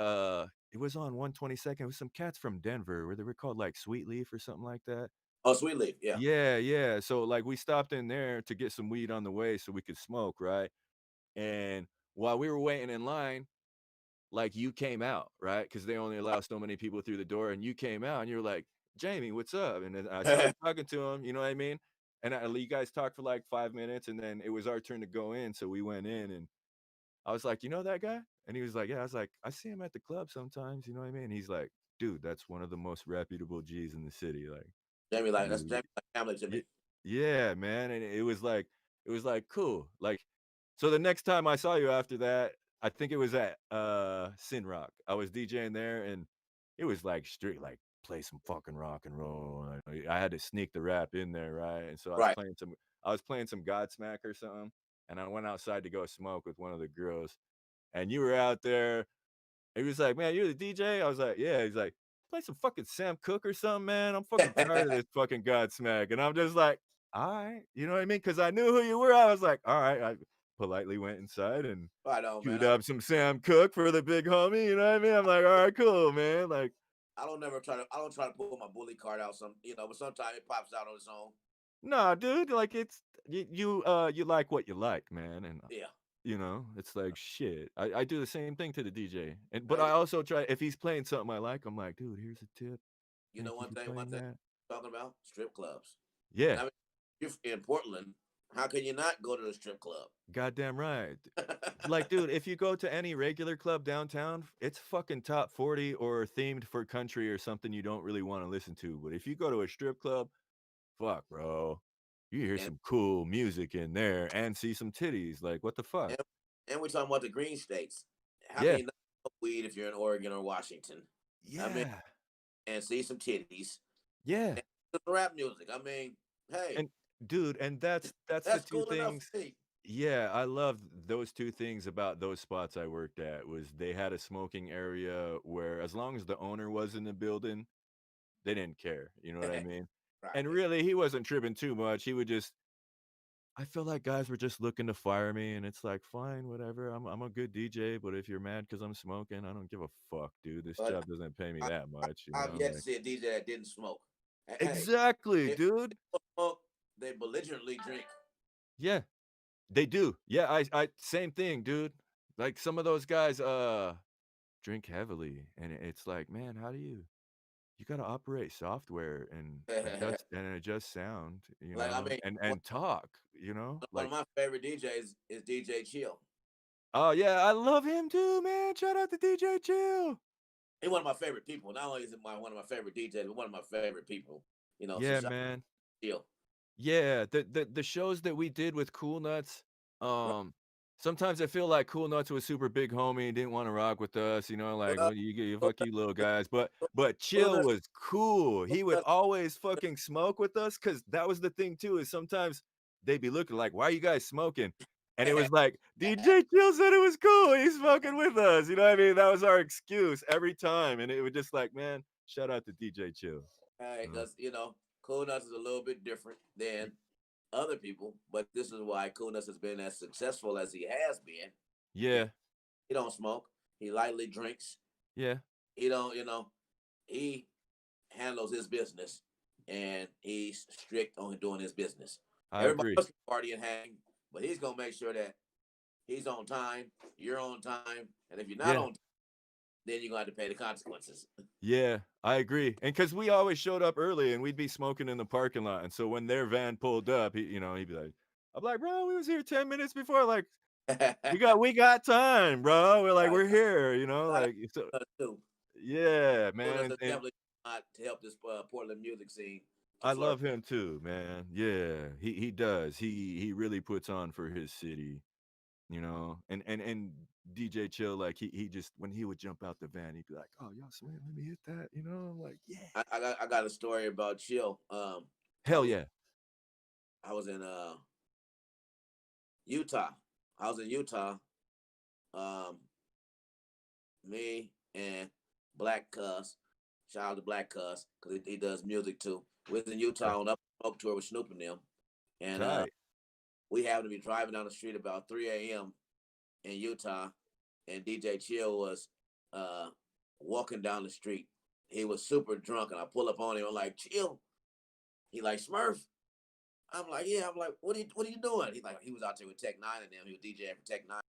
it was on 122nd, it was some cats from Denver where they were called, like, Sweet Leaf or something like that. Oh, sweet leaf, yeah. Yeah, yeah, so, like, we stopped in there to get some weed on the way so we could smoke, right? And while we were waiting in line, like, you came out, right? Because they only allow so many people through the door, and you came out, and you're like, "Jamie, what's up?" And then I started talking to him, you know what I mean? And you guys talked for, like, 5 minutes, and then it was our turn to go in, so we went in, and I was like, "You know that guy?" And he was like, "Yeah." I was like, "I see him at the club sometimes," you know what I mean? He's like, "Dude, that's one of the most reputable G's in the city, like, That's you Jamie like family to Ye me. yeah, man, and it was like, cool, like so the next time I saw you after that, I think it was at, Sin Rock. I was DJing there, and it was, like, straight, like, play some fucking rock and roll, I had to sneak the rap in there, right? And so Right. I was playing some Godsmack or something, and I went outside to go smoke with one of the girls, and you were out there. He was like, "Man, you're the DJ?" I was like, "Yeah." He's like, "Play some fucking Sam Cooke or something, man. I'm fucking tired of this fucking Godsmack." And I'm just like, "Alright." You know what I mean? Because I knew who you were. I was like, "Alright." I politely went inside and Right on, man. queued up some Sam Cooke for the big homie, you know what I mean? I'm like, "Alright, cool, man." Like, I don't try to pull my bully card out but sometimes it pops out on its own. "Nah, dude, like, it's you like what you like, man." And, Yeah. you know, it's like, shit. I do the same thing to the DJ. And but Hey, I also try if he's playing something I like, I'm like, "Dude, here's a tip. you know Thank you for one playing thing that." I'm talking about? Strip clubs. And Yeah. I mean, if you're in Portland, how can you not go to the strip club? Goddamn right. Like, dude, if you go to any regular club downtown, it's fucking top 40 or themed for country or something you don't really wanna listen to, but if you go to a strip club, fuck, bro. You hear and some cool music in there and see some titties, like, what the fuck? and and we're talking about the green states. How can Yeah, you not smoke weed if you're in Oregon or Washington? I mean, yeah, and see some titties yeah, and some rap music. I mean, hey, and dude, and that's the that's 2 cool enough things. for me. Yeah, I love those 2 things about those spots I worked at was they had a smoking area where as long as the owner was in the building, they didn't care, you know what I mean? And Right. really, he wasn't tripping too much, he would just I feel like guys were just looking to fire me, and it's like, fine, whatever. I'm a good DJ, but if you're mad because I'm smoking, I don't give a fuck, dude. This But job doesn't pay me I, that much, you I've know. yet to Like, see a DJ that didn't smoke. Hey, exactly, if dude. they don't smoke, they belligerently drink. Yeah, they do. Yeah, I same thing, dude. Like some of those guys, drink heavily, and it's like, man, how do you got to operate software and adjust sound, you Like I know, mean, and talk, you know, one like. of my favorite DJs is DJ Chill. Oh, yeah, I love him too, man. Shout out to DJ Chill. He's one of my favorite people. Not only is he one of my favorite DJs, but one of my favorite people. So Yeah, shout out man. to Chill. Yeah, the shows that we did with Cool Nuts, Right. sometimes I feel like Cool Nuts was super big homie and didn't wanna rock with us, you know, like, Well, "Well, you fuck you little guys," but Cool Chill Nuts, was cool. Cool He would Nuts, always fucking smoke with us because that was the thing too, is sometimes they'd be looking like, "Why are you guys smoking?" And it was like, "DJ Chill said it was cool, he's smoking with us," you know what I mean? That was our excuse every time, and it would just like, man, shout out to DJ Chill, you know? because Cool Nuts is a little bit different than other people, but this is why Cool Nuts has been as successful as he has been. Because Yeah, he don't smoke, he lightly drinks, yeah, he don't, he handles his business and he's strict on doing his business. I Everybody agree. else can party and hang, but he's gonna make sure that he's on time, you're on time, and if you're not Yeah. on time, then you're gonna have to pay the consequences. Yeah, I agree, and because we always showed up early, and we'd be smoking in the parking lot, and so when their van pulled up, he'd be like, I'm like, "Bro, we was here 10 minutes before, like, we got time, bro, we're like, Right. we're here," you know, Shout out like, so to us too. yeah, Cool Nuts man, has and definitely not to help this Portland music scene to I flourish. love him too, man, yeah, he does, he really puts on for his city, you know, and DJ Chill, like, he just when he would jump out the van, he'd be like, "Oh, y'all sweet, let me hit that," you know, I'm like, "Yeah." I got a story about Chill. I Hell was yeah. I was in Utah. I was in Utah. Um, Me and Black Cuss. Shout out to Black Cuss because he does music too. We was in Okay. Utah on up smoke tour with Snoop and them, and Tight. we happened to be driving down the street about 3 a.m. in Utah, and DJ Chill was uh, walking down the street. He was super drunk, and I pull up on him. I'm like, "Chill." He like, "Smurf." I'm like, "Yeah." I'm like, "What are you doing?" He like, he was out there with Tech Nine and them. He was DJing for Tech Nine.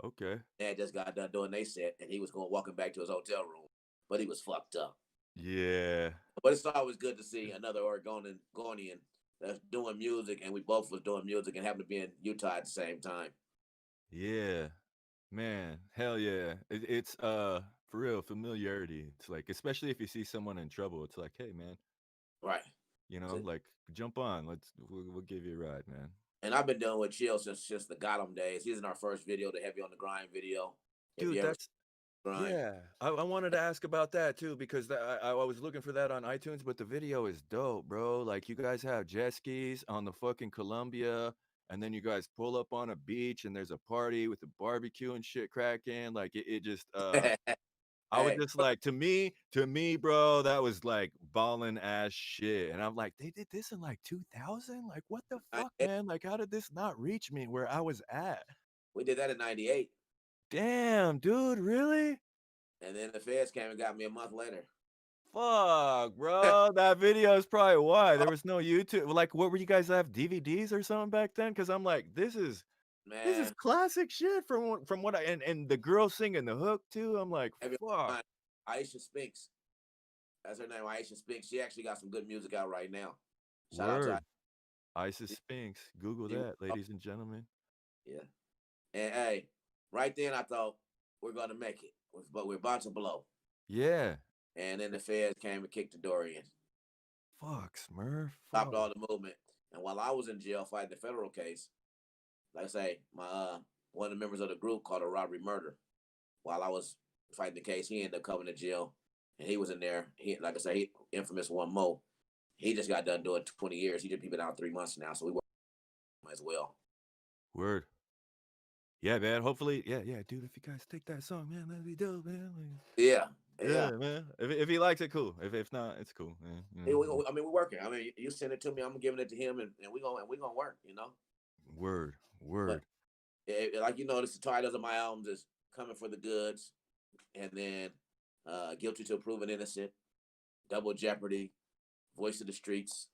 Okay. Dad just got done doing they set, and he was going walking back to his hotel room, but he was fucked up. Yeah. But it's always good to see another Oregonian that's doing music, and we both was doing music and happened to be in Utah at the same time. Yeah. Man, hell yeah. It's, for real, familiarity. It's like, especially if you see someone in trouble, it's like, "Hey, man," Right. you know, So, like, "Jump on. We'll give you a ride, man." and I've been dealing with Chill since the Got 'em days. He's in our first video, the Heavy on the Grind video. If Dude, you ever that's see Grind, yeah. I wanted to ask about that too because I was looking for that on iTunes, but the video is dope, bro. Like, you guys have jet skis on the fucking Columbia, and then you guys pull up on a beach, and there's a party with the barbecue and shit cracking. Like, it just, I was hey, just like, to me, bro, that was like ballin' ass shit. And I'm like, they did this in like 2000? Like, what the fuck, 98, man? Like, how did this not reach me where I was at? we did that in '98, Damn, dude, really? and then the feds came and got me a month later. Fuck, bro. That video is probably why there was no YouTube. Like, what were you guys have DVDs or something back then? Because I'm like, this is Man, classic shit from what and the girl singing the hook too. I'm like, every fuck. Aisha Spinks, that's her name, Aisha Spinks. She actually got some good music out right now. Shout out to Word. Isis Spinks. Google Aisha. that, ladies and gentlemen. Yeah. And hey, right then I thought we're gonna make it, but we're about to blow. Yeah. And then the feds came and kicked the door in, Fuck, Smurf. stopped all Fuck. the movement. And while I was in jail fighting the federal case, like I say, my one of the members of the group called a robbery murder. While I was fighting the case, he ended up coming to jail, and he was in there. He, like I say, infamous one Mo. He just got done doing 20 years. He been out 3 months now, so we work as well. Word. Yeah, man. Hopefully, yeah, dude. If you guys take that song, man, that'd be dope, man. Like, Yeah, yeah. yeah, man. If he likes it, cool. If not, it's cool, man. I mean, we're working. I mean, you send it to me, I'm giving it to him, and we gonna work. Word, But word. like the titles of my albums is "Coming for the Goods," and then "Guilty Till Proven Innocent," "Double Jeopardy," "Voice of the Streets,"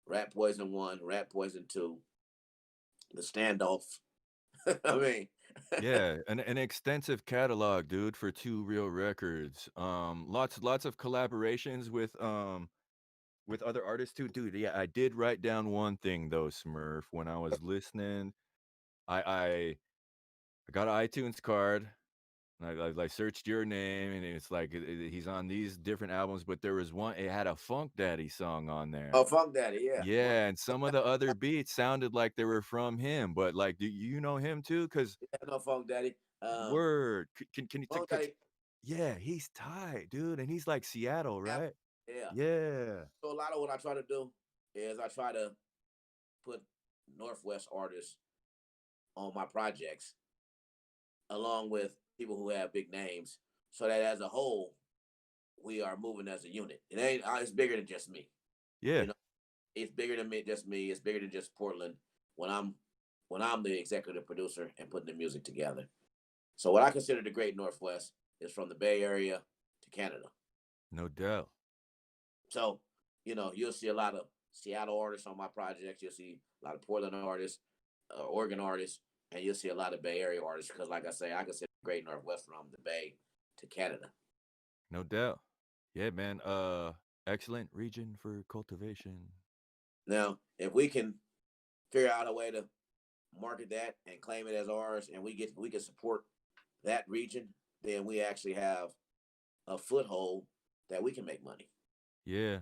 "Rat Poison 1," "Rat Poison 2," "The Standoff." I mean, Yeah, an extensive catalog, dude, for 2 real records. Lots of collaborations with other artists too, dude. Yeah, I did write down one thing though, Smurf, when I was listening. I I, I got an iTunes card. And I searched your name, and it's like he's on these different albums, but there was one. It had a Funk Daddy song on there. oh, Funk Daddy, yeah. Well, Yeah, and some of the other beats sounded like they were from him. But like, do you know him too? Cause yeah, no Funk Daddy. word, can you take? Funk Daddy. Yeah, he's tight, dude, and he's like Seattle, Yeah, right? yeah. Yeah, So a lot of what I try to do is I try to put Northwest artists on my projects, along with people who have big names, so that as a whole, we are moving as a unit. It ain't. It's bigger than just me. You yeah, know, it's bigger than me, just me. It's bigger than just Portland. When I'm when I'm the executive producer and putting the music together. So what I consider the Great Northwest is from the Bay Area to Canada. no doubt. So, you'll see a lot of Seattle artists on my projects. You'll see a lot of Portland artists, Oregon artists, and you'll see a lot of Bay Area artists because, like I say, I consider the Great Northwest from the Bay to Canada. No doubt. Yeah, man. Excellent region for cultivation. Now, if we can figure out a way to market that and claim it as ours, and we can support that region, then we actually have a foothold that we can make money. Yeah.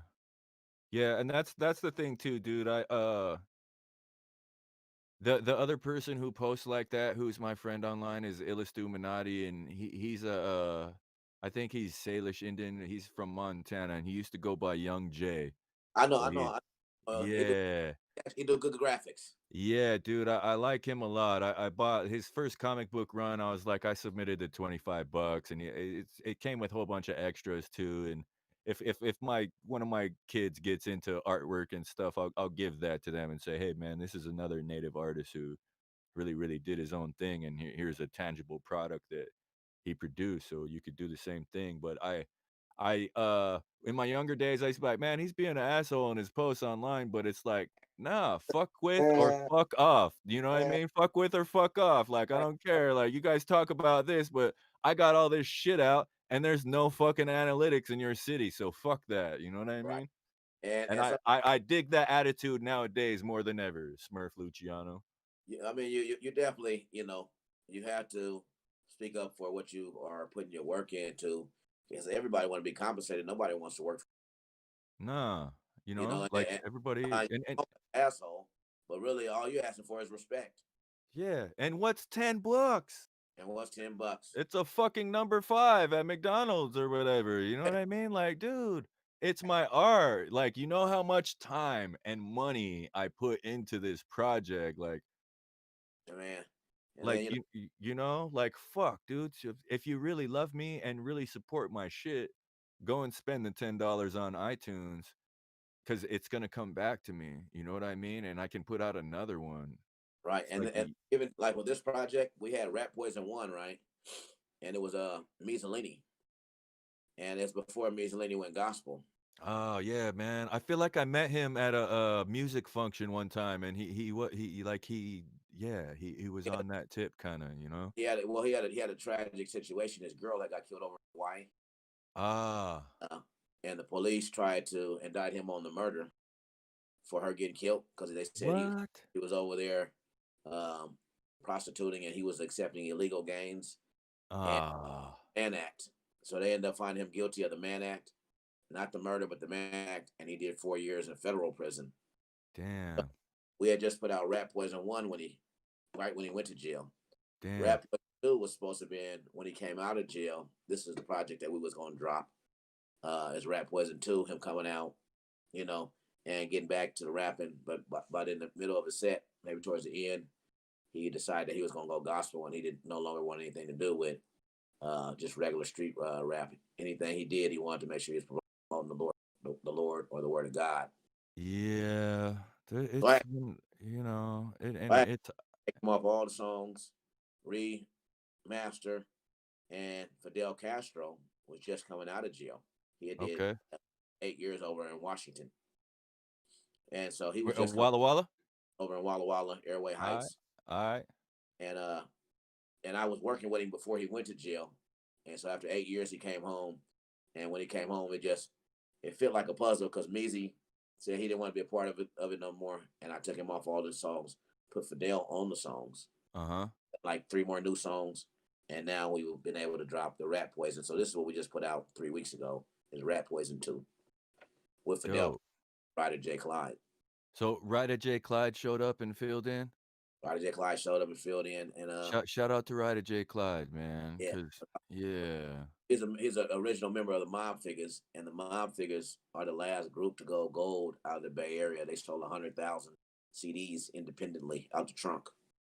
Yeah, and that's the thing too, dude. The other person who posts like that, who's my friend online, is Illustuminati, and he's I think he's Salish Indian. He's from Montana, and he used to go by Young Jay. I know, So I know. he, He do yeah. he do good graphics. Yeah, dude, I like him a lot. I bought his first comic book run. I was like, I submitted the 25 bucks, and it came with a whole bunch of extras too. And if my one of my kids gets into artwork and stuff, I'll give that to them and say, hey man, this is another native artist who really did his own thing, and here's a tangible product that he produced, so you could do the same thing. But in my younger days, I used to be like, man, he's being an asshole in his posts online, but it's like, nah, fuck with or Uh, fuck off. You know what I uh, mean? Fuck with or fuck off. Like, I right, don't care. Like, you guys talk about this, but I got all this shit out, and there's no fucking analytics in your city, so fuck that. You know what I right. mean? And And and so I dig that attitude nowadays more than ever, Smurf Luchiano. I mean, you definitely you have to speak up for what you are putting your work into because everybody want to be compensated. Nobody wants to work, Nah, like and everybody sometimes and you're an asshole, but really all you're asking for is respect. yeah, and what's 10 bucks? And what's $10? It's a fucking number 5 at McDonald's or whatever, you know what I mean? Like, dude, it's my art. Like, you know how much time and money I put into this project, Man. And like then like fuck, dude. So if you really love me and really support my shit, go and spend the $10 on iTunes because it's gonna come back to me. You know what I mean? And I can put out another one. right, It's and like and even like with this project, we had Rat Poison 1, right, and it was Mussolini, and it's before Mussolini went gospel. oh yeah, man. I feel like I met him at a music function one time, and he was He had, on that tip, kind of, you know. he had a tragic situation. His girl that got killed over in Hawaii, Ah, uh, and the police tried to indict him on the murder for her getting killed because they said what? he was over there um, prostituting and he was accepting illegal gains and Ah, Mann Act. So they ended up finding him guilty of the Mann Act, not the murder, but the Mann Act, and he did 4 years in federal prison. damn, We had just put out Rat Poison 1 right when he went to jail. damn, Rat Poison 2 was supposed to be when he came out of jail. This is the project that we was going to drop. Is Rat Poison 2, him coming out, you know, and getting back to the rapping. But in the middle of the set, maybe towards the end, he decided that he was going to go gospel and he did no longer want anything to do with just regular street rap. Anything he did, he wanted to make sure he was promoting the Lord or the Word of God. yeah. So I, you know, and I had it's to take him off all the songs, remaster, and Fidel Castro was just coming out of jail. He had did okay. 8 years over in Washington, and so he was just coming Walla Walla? over in Walla Walla, Airway Alright, Heights, alright. and and I was working with him before he went to jail, and so after 8 years he came home, and when he came home, it fit like a puzzle because Measy said he didn't want to be a part of it no more, and I took him off all the songs, put Fidel on the songs, Uh-huh. like three more new songs, and now we've been able to drop the Rat Poison. So this is what we just put out 3 weeks ago is Rat Poison 2 with Fidel, Dope. Ryder J. Clyde. So, Ryder J. Clyde showed up and filled in? Ryder J. Clyde showed up and filled in, and Shout out to Ryder J. Clyde, man, yeah, 'cause yeah. he's an original member of the Mob Figures, and the Mob Figures are the last group to go gold out of the Bay Area. They sold 100,000 CDs independently out the trunk.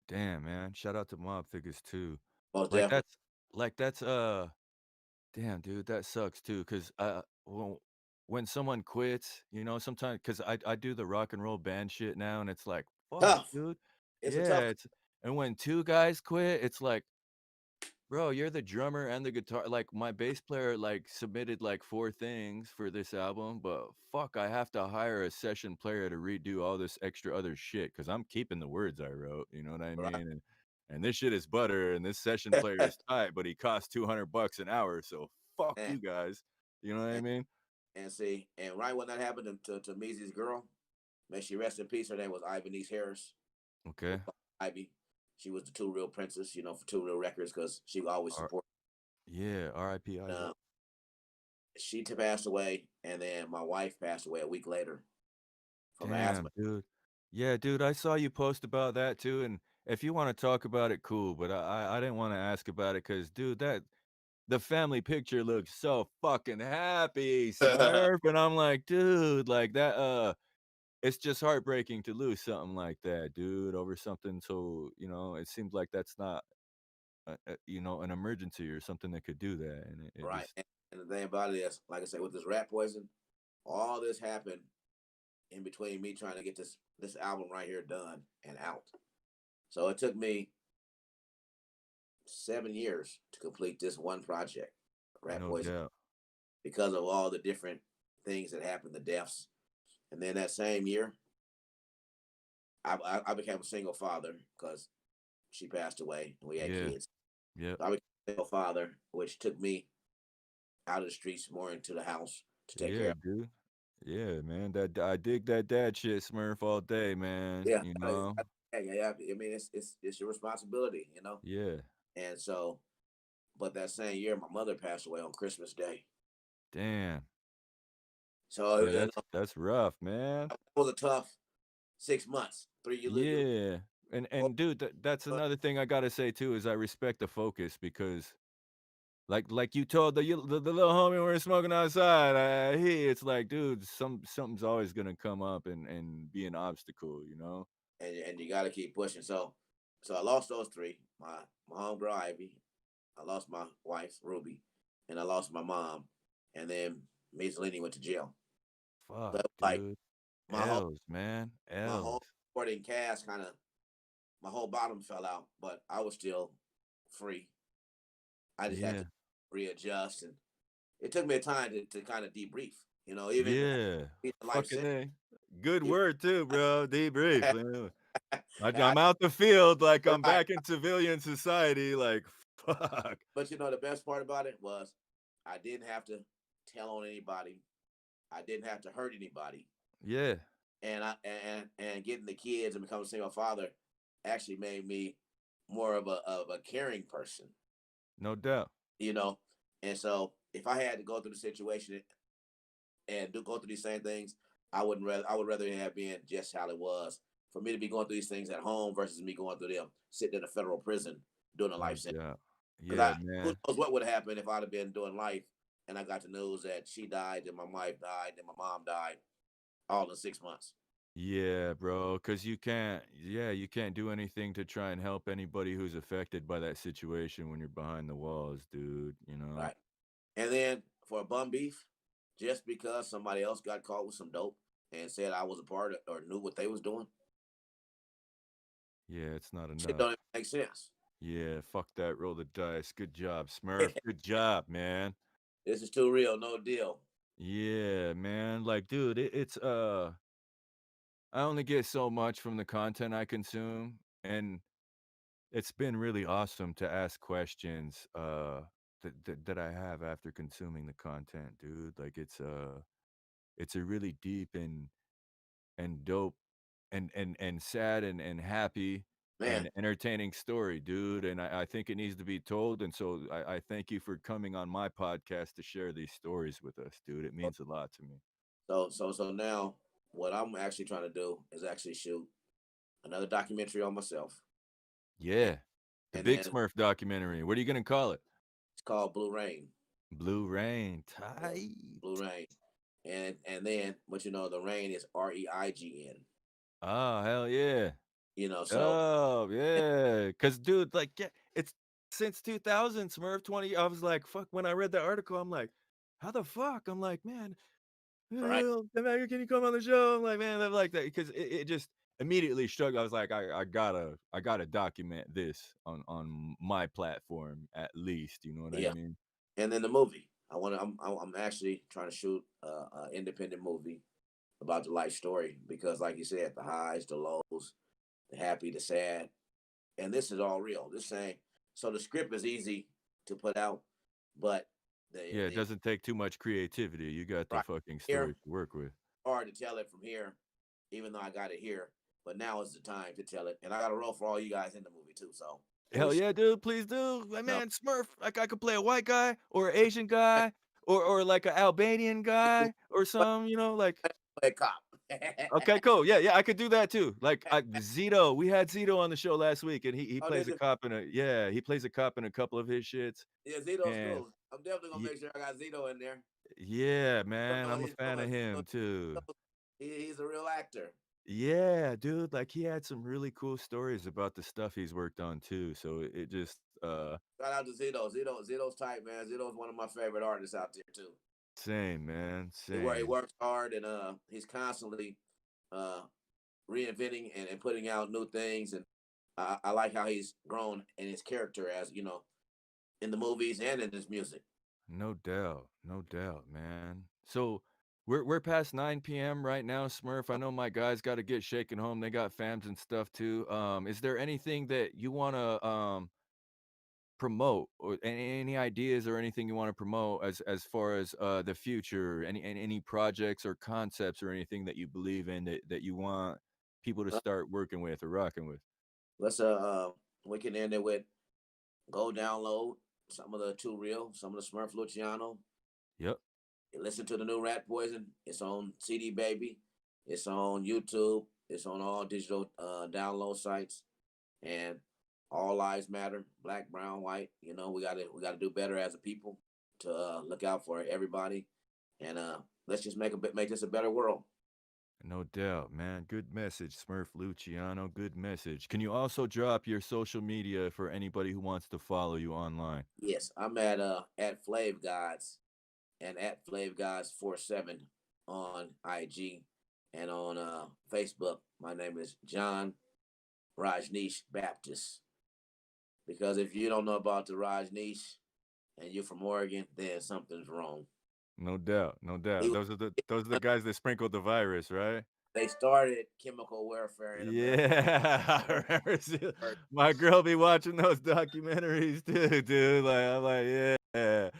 Damn, man. Shout out to Mob Figures too. Most Like, definitely. that's, damn, dude, that sucks too, 'cause, well, when someone quits, you know, sometimes, cause I do the rock and roll band shit now, and it's like, "Fuck, Tough. dude." It's a tough. Yeah, it's and when 2 guys quit, it's like, "Bro, you're the drummer and the guitar." Like, my bass player, like, submitted, like, 4 things for this album, but fuck, I have to hire a session player to redo all this extra other shit, because 'cause I'm keeping the words I wrote, you know what I Right. mean? And this shit is butter, and this session player is tight, but he costs $200 an hour, so fuck and, you guys, you know what I and mean? and see, and right when that happened to Measy's girl, may she rest in peace. Her name was Ivanese Harris. Okay. Ivy. She was the Two Real Princess, for Two Real Records because she would always R support. Yeah, RIP Ivy. Uh, she passed away, and then my wife passed away a week later from asthma. Damn, dude. Yeah, dude, I saw you post about that too, and if you wanna talk about it, cool, but I didn't wanna ask about it, cause dude, the family picture looks so fucking happy, Smurf, and I'm like, "Dude," like, it's just heartbreaking to lose something like that, dude, over something so, it seems like that's not, an emergency or something that could do that, and it Right. just And the thing about it is, like I said, with this rat poison, all this happened in between me trying to get this album right here done and out. So it took me 7 years to complete this one project, Rat no Poison, doubt. because of all the different things that happened, the deaths. And then that same year, I became a single father because she passed away and we had Yeah, kids. yep. So I became a single father, which took me out of the streets more into the house to take care Yeah, of. dude. Yeah, man, that I dig that dad shit, Smurf, all day, man, Yeah, you know? yeah. I mean, it's your responsibility. Yeah. And so, but that same year, my mother passed away on Christmas Day. Damn. So Yeah, that's rough, man. it was a tough 6 months. Three, you Yeah. And dude, that's another thing I gotta say too is I respect the focus because like you told the little homie we were smoking outside, it's like, dude, something's always gonna come up and be an obstacle, you know? and you got to keep pushing. So I lost those three. My homegirl Ivy, I lost my wife Ruby, and I lost my mom, and then Miss Lenny went to jail. So Fuck, it was like dude. my whole L's, man. my whole L's. supporting cast kind of my whole bottom fell out, but I was still free. I just had to Yeah. readjust, and it took me a time to kind of debrief. Even Yeah. in life Fucking sentence, A. Good even word too, bro. Debrief. Man. I, I'm out the field, like I'm right. back in civilian society, like, fuck. But the best part about it was I didn't have to tell on anybody. I didn't have to hurt anybody, Yeah, and getting the kids and becoming a single father actually made me more of a caring person. no doubt. You know, and so if I had to go through the situation and go through these same things, I would rather it have been just how it was for me to be going through these things at home versus me going through them sitting in a federal prison doing a No life sentence. doubt. Because Yeah, who man. knows what would have happened if I'd have been doing life and I got the news that she died, and my wife died, and my mom died, all in 6 months. Yeah, bro. Cause you can't do anything to try and help anybody who's affected by that situation when you're behind the walls, dude, you know? Right. And then for a bum beef, just because somebody else got caught with some dope and said I was a part of or knew what they was doing, Yeah, it's not Shit enough. don't even make sense. Yeah, fuck that. Roll the dice. Good job, Smurf. Good job, man. This is too real, no deal. Yeah, man. Like, dude, it's I only get so much from the content I consume, and it's been really awesome to ask questions that I have after consuming the content, dude. Like it's a really deep and dope and sad and happy Man, and entertaining story, dude. And I think it needs to be told. And so I thank you for coming on my podcast to share these stories with us, dude. It means a lot to me. so now what I'm actually trying to do is actually shoot another documentary on myself. And Yeah. The and Big then Smurf documentary. What are you gonna call it? it's called Blue Rain. Blue Rain. Yeah, Blue Tight. Rain. And then but you know the rain is REIGN. Oh, hell yeah. You know, so Oh, yeah. Cause dude, like, yeah, it's since 2000, Smurf 20. I was like, fuck, when I read the article, I'm like, how the fuck? I'm like, man, right. Can you come on the show? I'm like, man, I like that because it just immediately struck. I was like, I gotta document this on my platform at least. You know what I Yeah. mean? And then the movie. I'm actually trying to shoot a independent movie about the life story because like you said, the highs, the lows, the happy, the sad, and this is all real. This saying so the script is easy to put out, but Yeah, it the doesn't take too much creativity. You got the right fucking here story to work with. hard to tell it from here, even though I got it here. But now is the time to tell it, and I got a role for all you guys in the movie too. So and we Hell should yeah, dude, please do. Like, know man, Smurf, like I could play a white guy or an Asian guy or like an Albanian you guy or some, like play a cop. okay, cool. Yeah, yeah, I could do that too. Like Zito, we had Zito on the show last week, and he Oh, plays did a you? cop in a he plays a cop in a couple of his shits. Yeah, Zito's And cool. I'm definitely gonna ye make sure I got Zito in there. yeah, man, I'm a He's fan of doing. him too. He's a real actor. Yeah, dude, like he had some really cool stories about the stuff he's worked on too. So it just Shout out to Zito. Zito's tight, man. Zito's one of my favorite artists out there too. same, man, He same. works hard and he's constantly uh reinventing and putting out new things and I like how he's grown in his character as you know in the movies and in his music. No doubt, man. So we're past 9 p.m. right now, Smurf. I know my guys got to get shaken home. They got fams and stuff too. Is there anything that you want to promote or any ideas or anything you want to promote as far as the future? Any projects or concepts or anything that you believe in that you want people to Uh, start working with or rocking with? let's we can end it with go download some of the Too Real, some of the Smurf Luchiano. Yep. Listen to the new Rat Poison. It's on CD Baby. It's on YouTube. It's on all digital download sites. And all lives matter. Black, brown, white. You know, we gotta do better as a people to look out for everybody. And let's just make this a better world. No doubt, man. Good message, Smurf Luciano. Good message. Can you also drop your social media for anybody who wants to follow you online? Yes, I'm at Flav Gods and at Flav Gods 47 on IG and on Facebook. My name is John Rajneesh Baptist. Because if you don't know about the Rajneesh and you're from Oregon, then something's wrong. No doubt, no He doubt. was, Those are the guys that sprinkled the virus, right? they started chemical warfare in America. Yeah, I remember my girl be watching those documentaries too, dude. Like I'm like, yeah.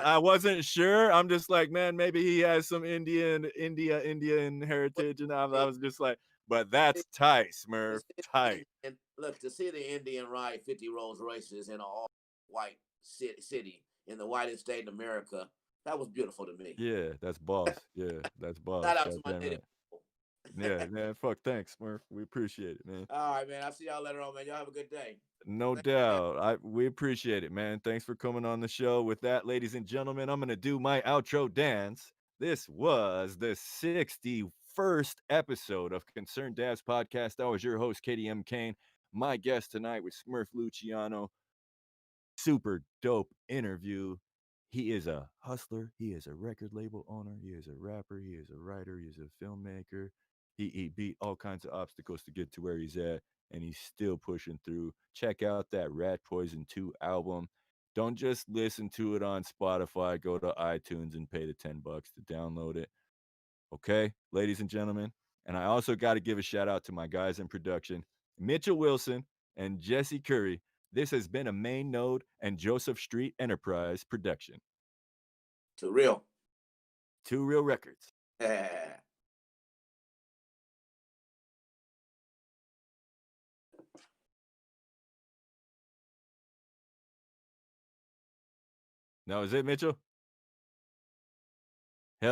I wasn't sure. I'm just like, man, maybe he has some Indian heritage, and I and was just like, but that's tight, Smurf, tight. and look to see the Indian ride 50 Rolls Royces in an all white city in the whitest state in America. That was beautiful to me. Yeah, that's boss. Yeah, that's boss. Shout out to my Goddamn native right. people. Yeah, man. Fuck, thanks, Smurf. We appreciate it, man. All right, man. I'll see y'all later on, man. Y'all have a good day. No Thanks again. doubt. We appreciate it, man. Thanks for coming on the show. With that, ladies and gentlemen, I'm gonna do my outro dance. This was the 61st episode of Concerned Dabs Podcast. I was your host, Katie M. Kane. My guest tonight was Smurf Luciano. Super dope interview. He is a hustler. He is a record label owner. He is a rapper. He is a writer. He is a filmmaker. He beat all kinds of obstacles to get to where he's at, and he's still pushing through. Check out that Rat Poison 2 album. Don't just listen to it on Spotify. Go to iTunes and pay the $10 to download it. Okay, ladies and gentlemen. And I also got to give a shout out to my guys in production, Mitchell Wilson and Jesse Curry. This has been a Main Node and Joseph Street Enterprise production. To real. 2 Real Records. That was it, Mitchell?